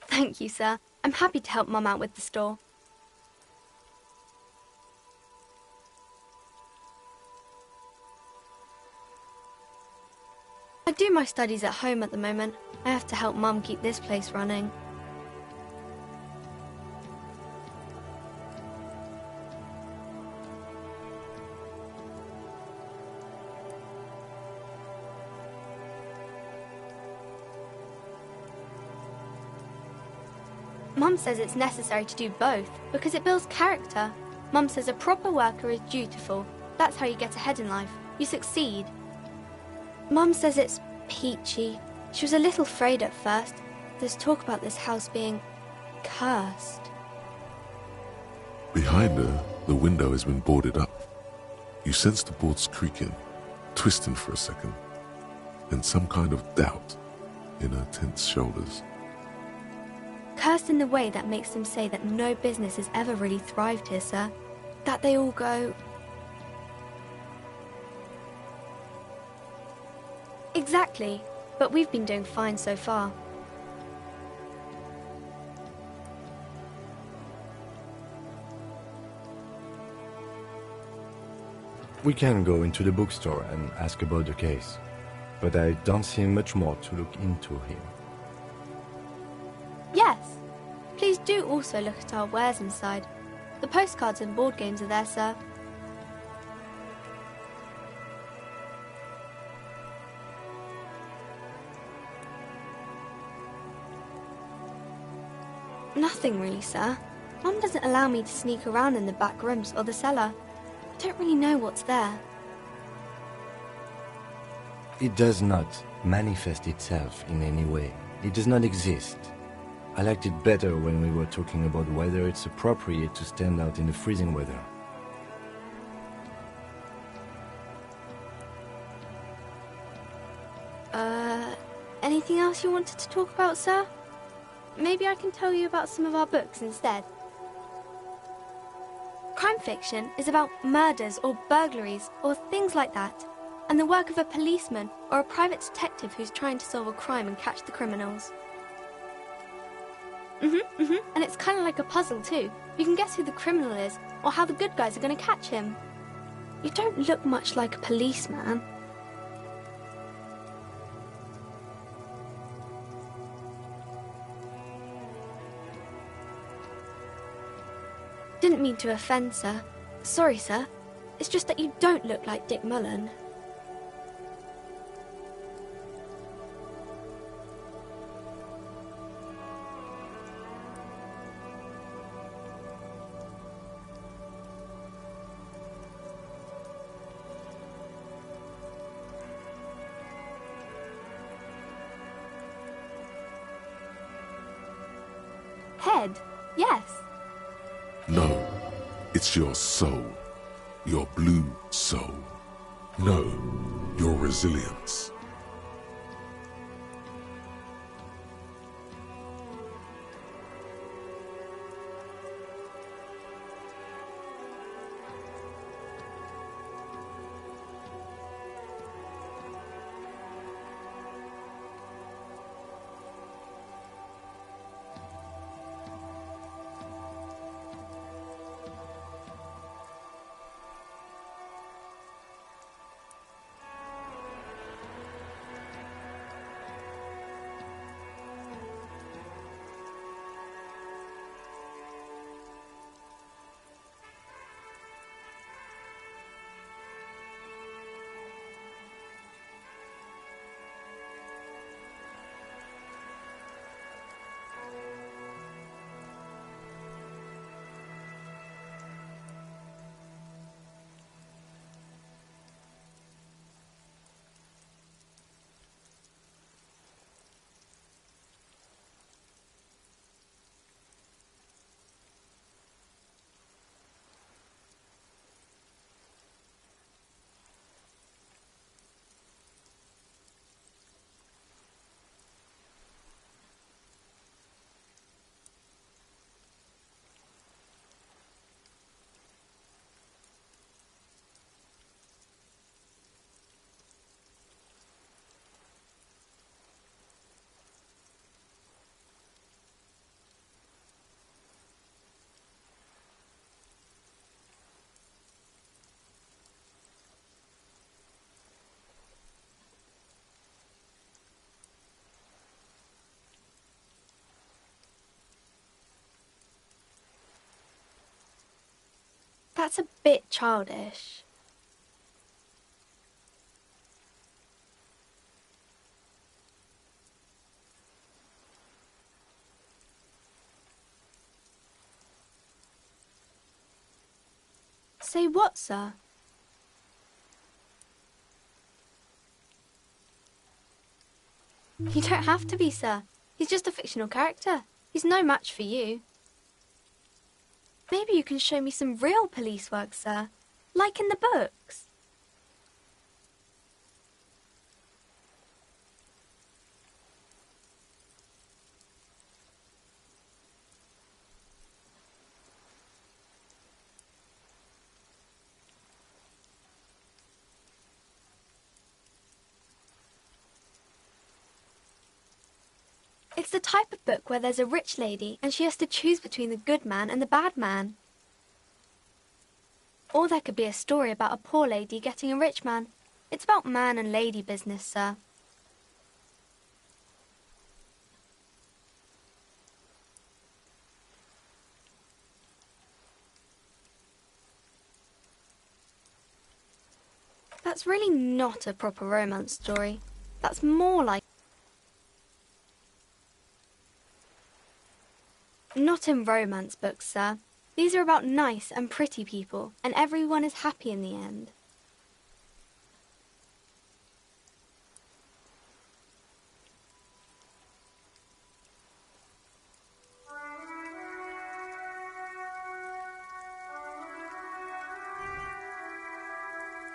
Thank you, sir. I'm happy to help Mum out with the store. I do my studies at home at the moment. I have to help Mum keep this place running. Mum says it's necessary to do both because it builds character. Mum says a proper worker is dutiful. That's how you get ahead in life. You succeed. Mum says it's peachy. She was a little afraid at first. There's talk about this house being cursed. Behind her, the window has been boarded up. You sense the boards creaking, twisting for a second, and some kind of doubt in her tense shoulders. Cursed in the way that makes them say that no business has ever really thrived here, sir. That they all go... Exactly, but we've been doing fine so far. We can go into the bookstore and ask about the case, but I don't see much more to look into here. Yes. Please do also look at our wares inside. The postcards and board games are there, sir. Nothing really, sir. Mum doesn't allow me to sneak around in the back rooms or the cellar. I don't really know what's there. It does not manifest itself in any way. It does not exist. I liked it better when we were talking about whether it's appropriate to stand out in the freezing weather. Anything else you wanted to talk about, sir? Maybe I can tell you about some of our books instead. Crime fiction is about murders or burglaries or things like that, and the work of a policeman or a private detective who's trying to solve a crime and catch the criminals. And it's kind of like a puzzle too. You can guess who the criminal is or how the good guys are going to catch him. You don't look much like a policeman. Didn't mean to offend, sir. Sorry, sir. It's just that you don't look like Dick Mullen. Head, yes. No, it's your soul. Your blue soul. No, your resilience. That's a bit childish. Say what, sir? You don't have to be, sir. He's just a fictional character. He's no match for you. Maybe you can show me some real police work, sir. Like in the books. It's the type of book where there's a rich lady and she has to choose between the good man and the bad man. Or there could be a story about a poor lady getting a rich man. It's about man and lady business, sir. That's really not a proper romance story. That's more like... Not in romance books, sir. These are about nice and pretty people, and everyone is happy in the end.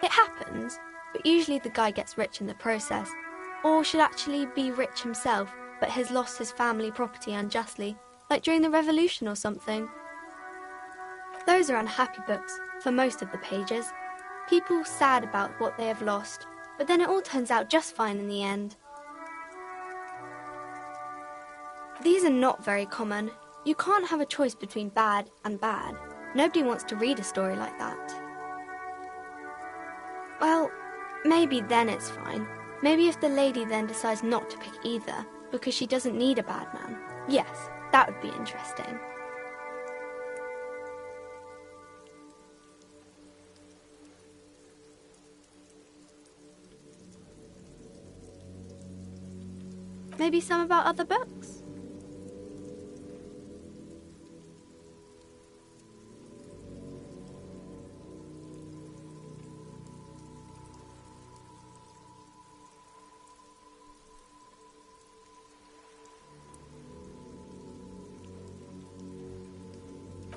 It happens, but usually the guy gets rich in the process, or should actually be rich himself, but has lost his family property unjustly, like during the revolution or something. Those are unhappy books, for most of the pages. People sad about what they have lost, but then it all turns out just fine in the end. These are not very common. You can't have a choice between bad and bad. Nobody wants to read a story like that. Well, maybe then it's fine. Maybe if the lady then decides not to pick either, because she doesn't need a bad man. Yes, that would be interesting. Maybe some about other books?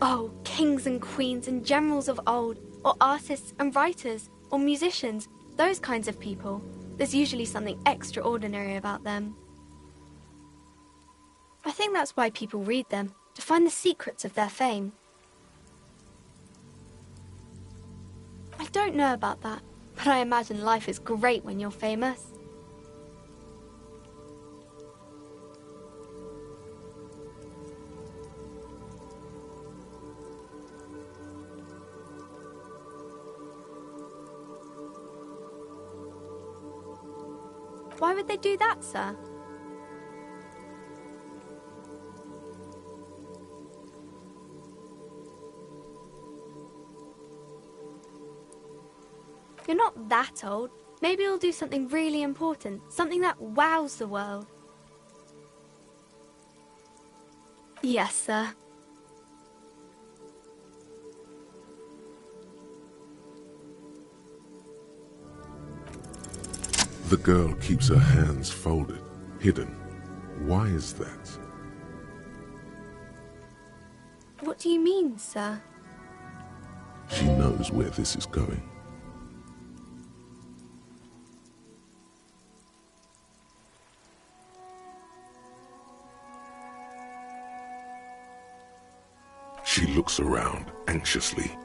Oh, kings and queens and generals of old, or artists and writers, or musicians, those kinds of people. There's usually something extraordinary about them. I think that's why people read them, to find the secrets of their fame. I don't know about that, but I imagine life is great when you're famous. Why would they do that, sir? You're not that old. Maybe you'll do something really important, something that wows the world. Yes, sir. The girl keeps her hands folded, hidden. Why is that? What do you mean, sir? She knows where this is going. She looks around anxiously.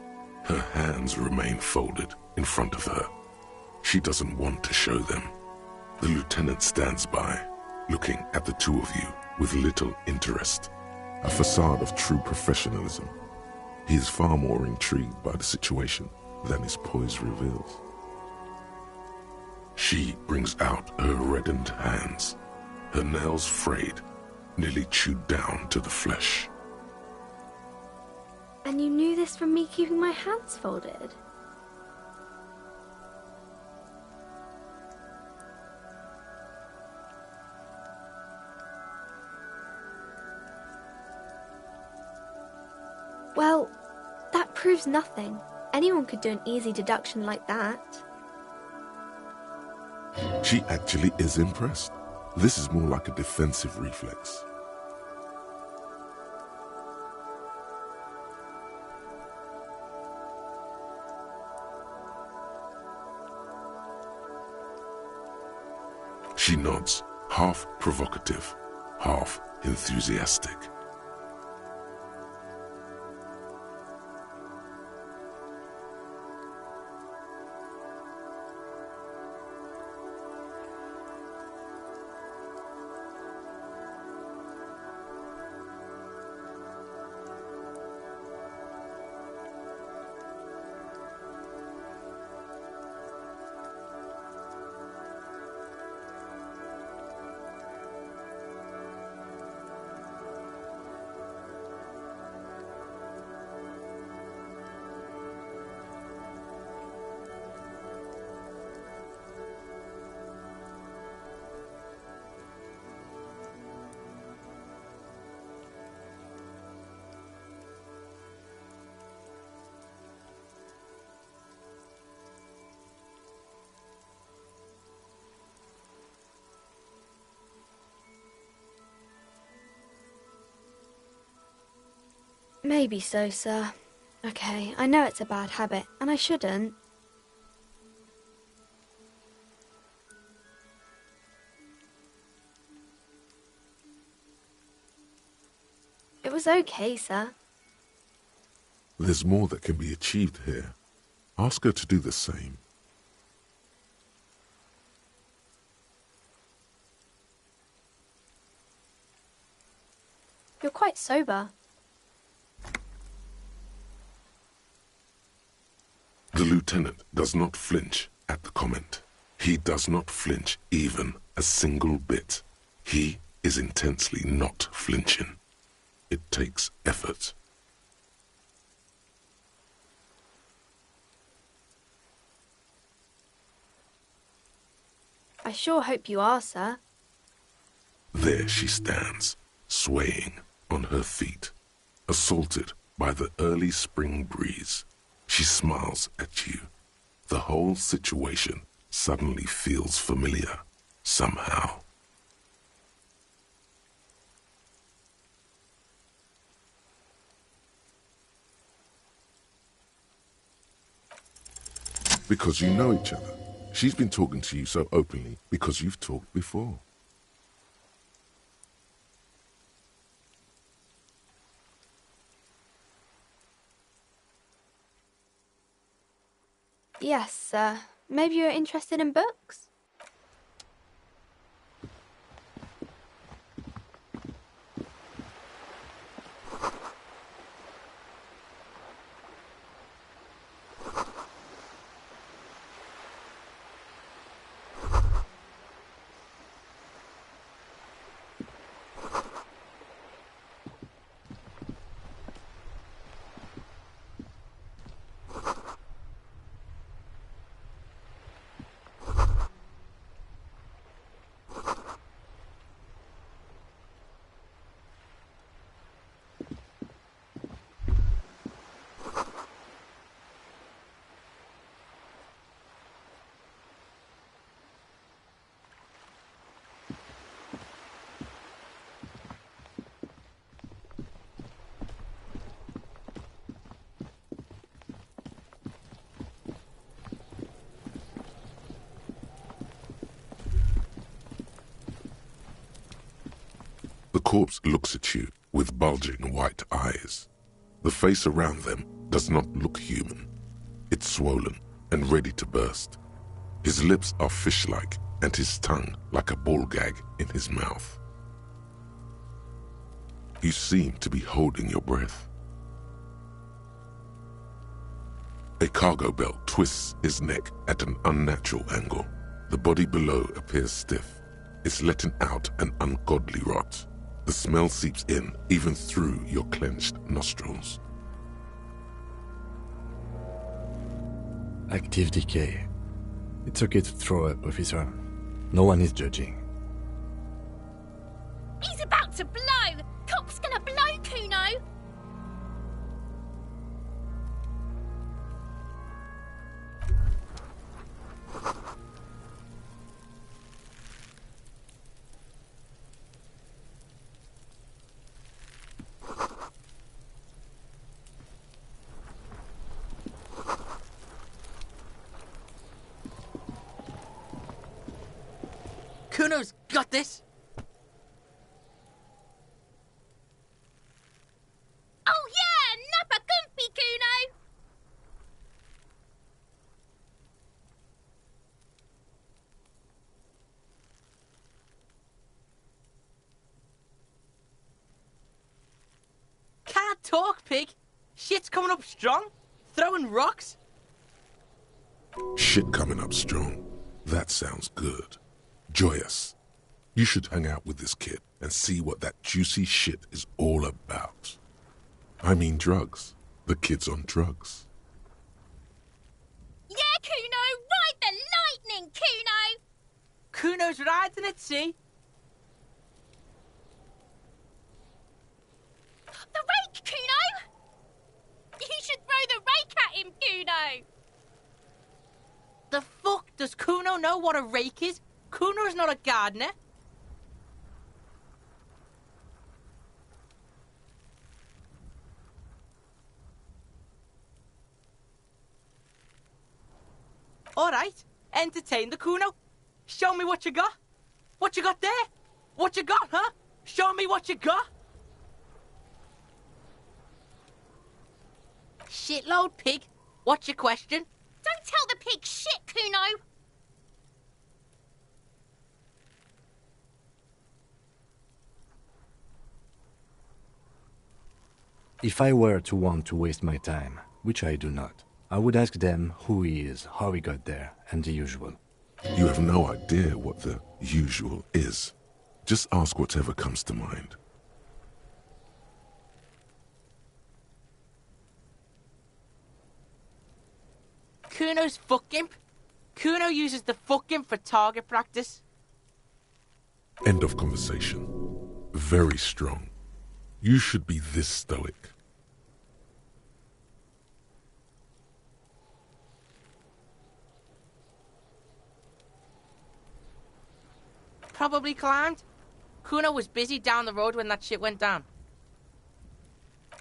Her hands remain folded in front of her. She doesn't want to show them. The lieutenant stands by, looking at the two of you with little interest. A facade of true professionalism. He is far more intrigued by the situation than his poise reveals. She brings out her reddened hands, her nails frayed, nearly chewed down to the flesh. And you knew this from me keeping my hands folded? Well, that proves nothing. Anyone could do an easy deduction like that. She actually is impressed. This is more like a defensive reflex. She nods, half provocative, half enthusiastic. Maybe so, sir. Okay, I know it's a bad habit, and I shouldn't. It was okay, sir. There's more that can be achieved here. Ask her to do the same. You're quite sober. The lieutenant does not flinch at the comment. He does not flinch even a single bit. He is intensely not flinching. It takes effort. I sure hope you are, sir. There she stands, swaying on her feet, assaulted by the early spring breeze. She smiles at you. The whole situation suddenly feels familiar, somehow. Because you know each other. She's been talking to you so openly because you've talked before. Yes, sir. Maybe you're interested in books? The corpse looks at you with bulging white eyes. The face around them does not look human. It's swollen and ready to burst. His lips are fish-like and his tongue like a ball gag in his mouth. You seem to be holding your breath. A cargo belt twists his neck at an unnatural angle. The body below appears stiff. It's letting out an ungodly rot. The smell seeps in even through your clenched nostrils. Active decay. It's okay to throw up, officer. No one is judging. He's about to blow! Cop's gonna blow, Kuno! Kuno's got this! Oh yeah! Nappa Gumpy, Kuno! Can't talk, pig! Shit's coming up strong! Throwing rocks! Shit coming up strong. That sounds good. Joyous. You should hang out with this kid and see what that juicy shit is all about. I mean drugs. The kid's on drugs. Yeah, Kuno! Ride the lightning, Kuno! Kuno's riding at sea. The rake, Kuno! You should throw the rake at him, Kuno! The fuck does Kuno know what a rake is? Kuno's not a gardener. Alright, entertain the Kuno. Show me what you got. What you got there? What you got, huh? Show me what you got. Shitload, pig. What's your question? Don't tell the pig shit, Kuno! If I were to want to waste my time, which I do not, I would ask them who he is, how he got there, and the usual. You have no idea what the usual is. Just ask whatever comes to mind. Kuno's fuck gimp. Kuno uses the fuck gimp for target practice. End of conversation. Very strong. You should be this stoic. Probably climbed. Kuno was busy down the road when that shit went down.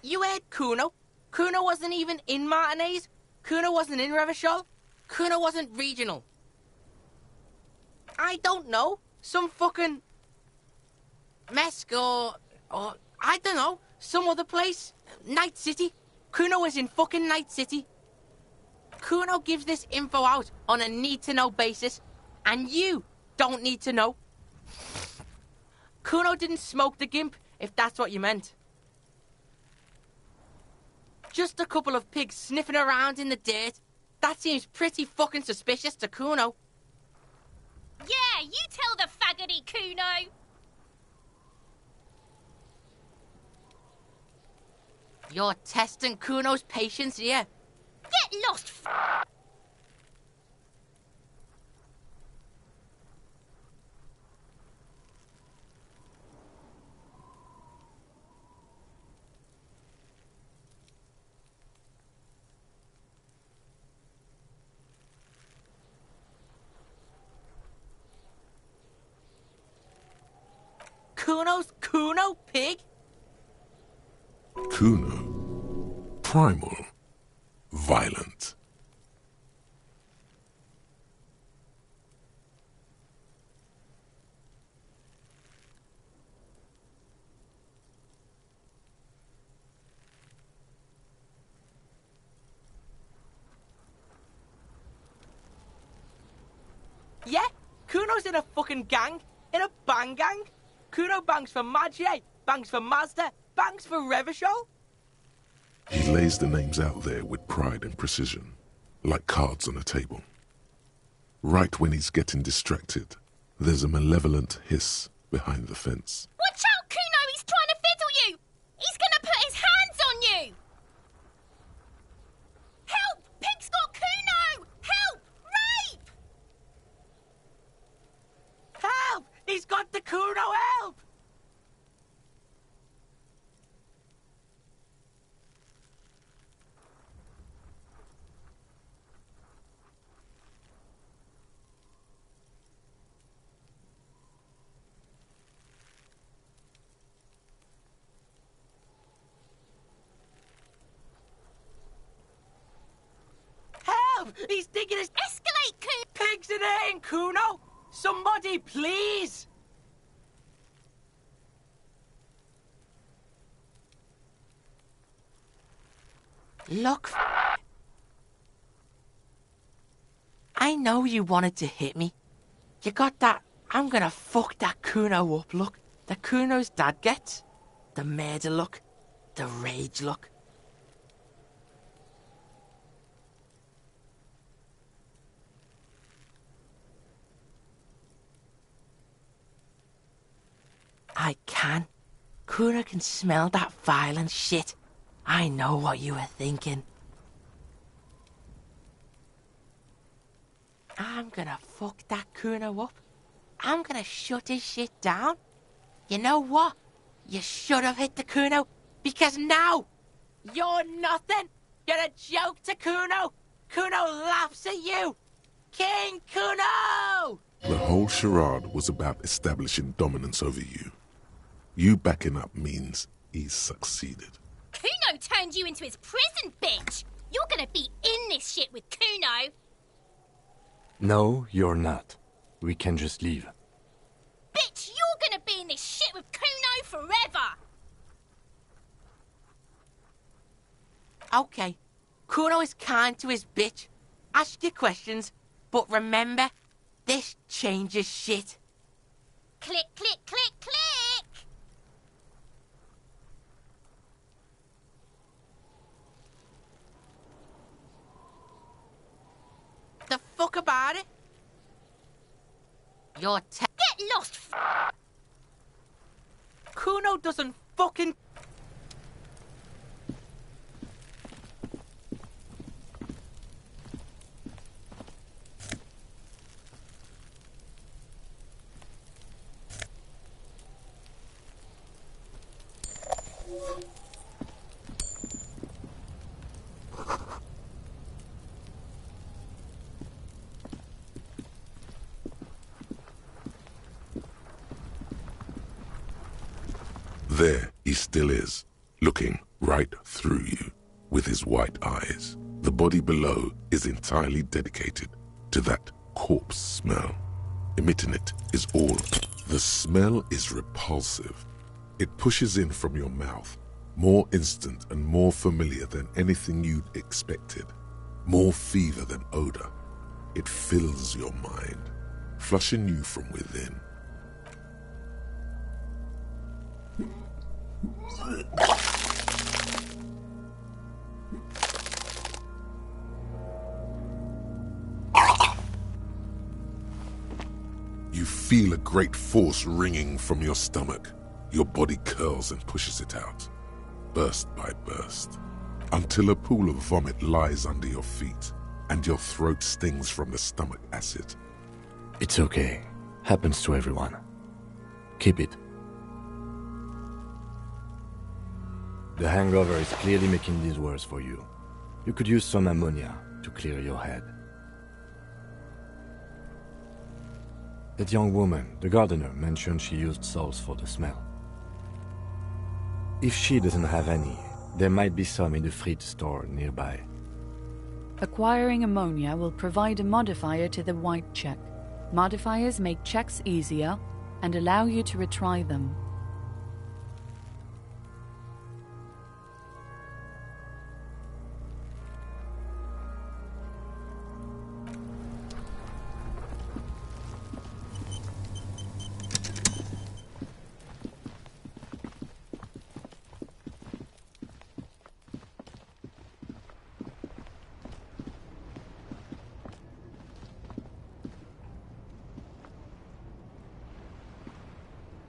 You heard Kuno. Kuno wasn't even in Martinez. Kuno wasn't in Revachol. Kuno wasn't regional. I don't know. Some fucking... Mesk or I don't know. Some other place. Night City. Kuno was in fucking Night City. Kuno gives this info out on a need-to-know basis. And you don't need to know. Kuno didn't smoke the gimp, if that's what you meant. Just a couple of pigs sniffing around in the dirt. That seems pretty fucking suspicious to Kuno. Yeah, you tell the faggoty, Kuno! You're testing Kuno's patience here. Get lost, Kuno's Kuno, pig? Kuno. Primal. Violent. Yeah, Kuno's in a fucking gang. In a bang gang. Kuno bangs for Maggie, bangs for Mazda, bangs for Revachol. He lays the names out there with pride and precision, like cards on a table. Right when he's getting distracted, there's a malevolent hiss behind the fence. Watch out, Kuno! He's trying to fiddle you! He's gonna put his hands on you! Help! Pig's got Kuno! love! He's digging his... Escalate, Kuno! Pigs in eating, Kuno! Somebody, please! Look, I know you wanted to hit me. You got that, I'm gonna fuck that Kuno up look. The Kuno's dad gets. The murder look. The rage look. I can. Kuno can smell that violent shit. I know what you were thinking. I'm gonna fuck that Kuno up. I'm gonna shut his shit down. You know what? You should have hit the Kuno, because now you're nothing. You're a joke to Kuno. Kuno laughs at you. King Kuno! The whole charade was about establishing dominance over you. You backing up means he's succeeded. Kuno turned you into his prison, bitch! You're gonna be in this shit with Kuno! No, you're not. We can just leave. Bitch, you're gonna be in this shit with Kuno forever! Okay, Kuno is kind to his bitch. Ask your questions, but remember, this changes shit. Click, click, click, click! The fuck about it? You're Get lost, Kuno doesn't fucking... There he still is, looking right through you with his white eyes. The body below is entirely dedicated to that corpse smell. Emitting it is all. The smell is repulsive. It pushes in from your mouth, more instant and more familiar than anything you'd expected. More fever than odor. It fills your mind, flushing you from within. You feel a great force ringing from your stomach. Your body curls and pushes it out, burst by burst, until a pool of vomit lies under your feet and your throat stings from the stomach acid. It's okay. Happens to everyone. Keep it. The hangover is clearly making these worse for you. You could use some ammonia to clear your head. That young woman, the gardener, mentioned she used salts for the smell. If she doesn't have any, there might be some in the fridge store nearby. Acquiring ammonia will provide a modifier to the white check. Modifiers make checks easier and allow you to retry them.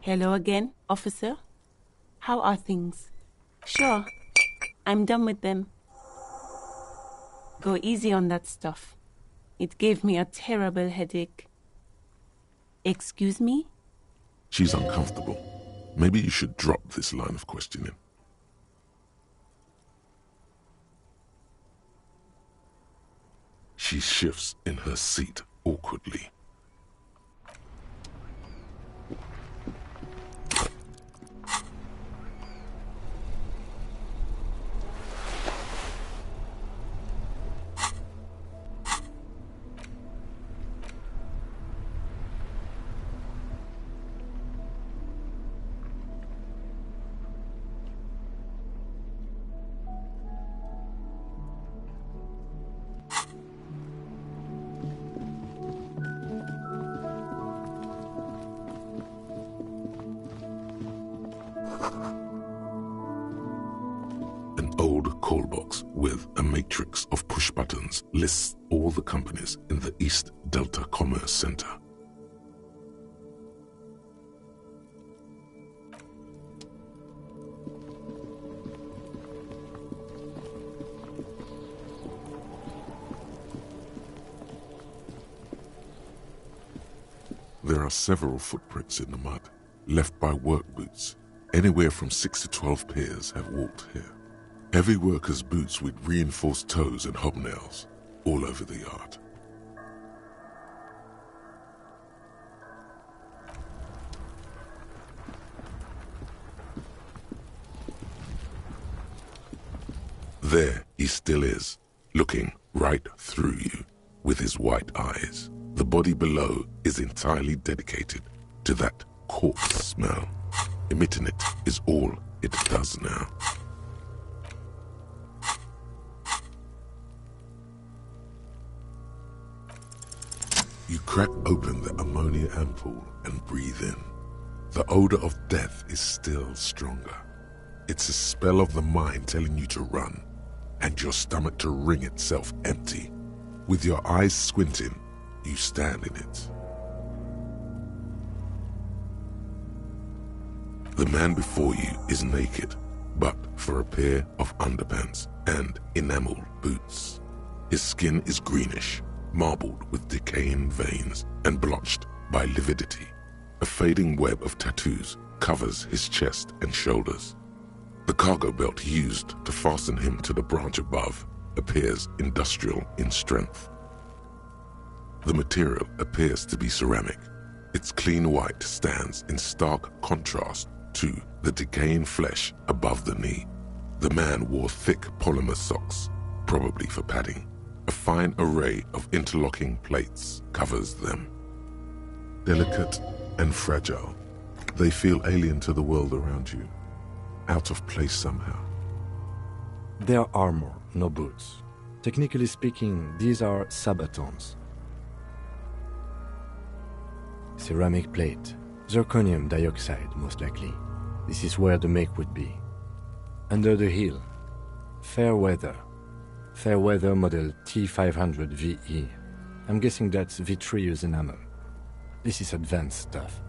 Hello again, officer. How are things? Sure, I'm done with them. Go easy on that stuff. It gave me a terrible headache. Excuse me? She's uncomfortable. Maybe you should drop this line of questioning. She shifts in her seat awkwardly. An old call box with a matrix of push buttons lists all the companies in the East Delta Commerce Center. There are several footprints in the mud, left by work boots. Anywhere from 6 to 12 pairs have walked here. Heavy workers' boots with reinforced toes and hobnails all over the yard. There he still is, looking right through you with his white eyes. The body below is entirely dedicated to that corpse smell. Emitting it is all it does now. You crack open the ammonia ampoule and breathe in. The odor of death is still stronger. It's a spell of the mind telling you to run, and your stomach to wring itself empty. With your eyes squinting, you stand in it. The man before you is naked, but for a pair of underpants and enameled boots. His skin is greenish, marbled with decaying veins and blotched by lividity. A fading web of tattoos covers his chest and shoulders. The cargo belt used to fasten him to the branch above appears industrial in strength. The material appears to be ceramic. Its clean white stands in stark contrast to the decaying flesh above the knee. The man wore thick polymer socks, probably for padding. A fine array of interlocking plates covers them. Delicate and fragile, they feel alien to the world around you, out of place somehow. They are armor, no boots. Technically speaking, these are sabatons. Ceramic plate. Zirconium dioxide, most likely. This is where the make would be. Under the heel. Fair weather. Fair weather model T500 VE. I'm guessing that's vitreous enamel. This is advanced stuff.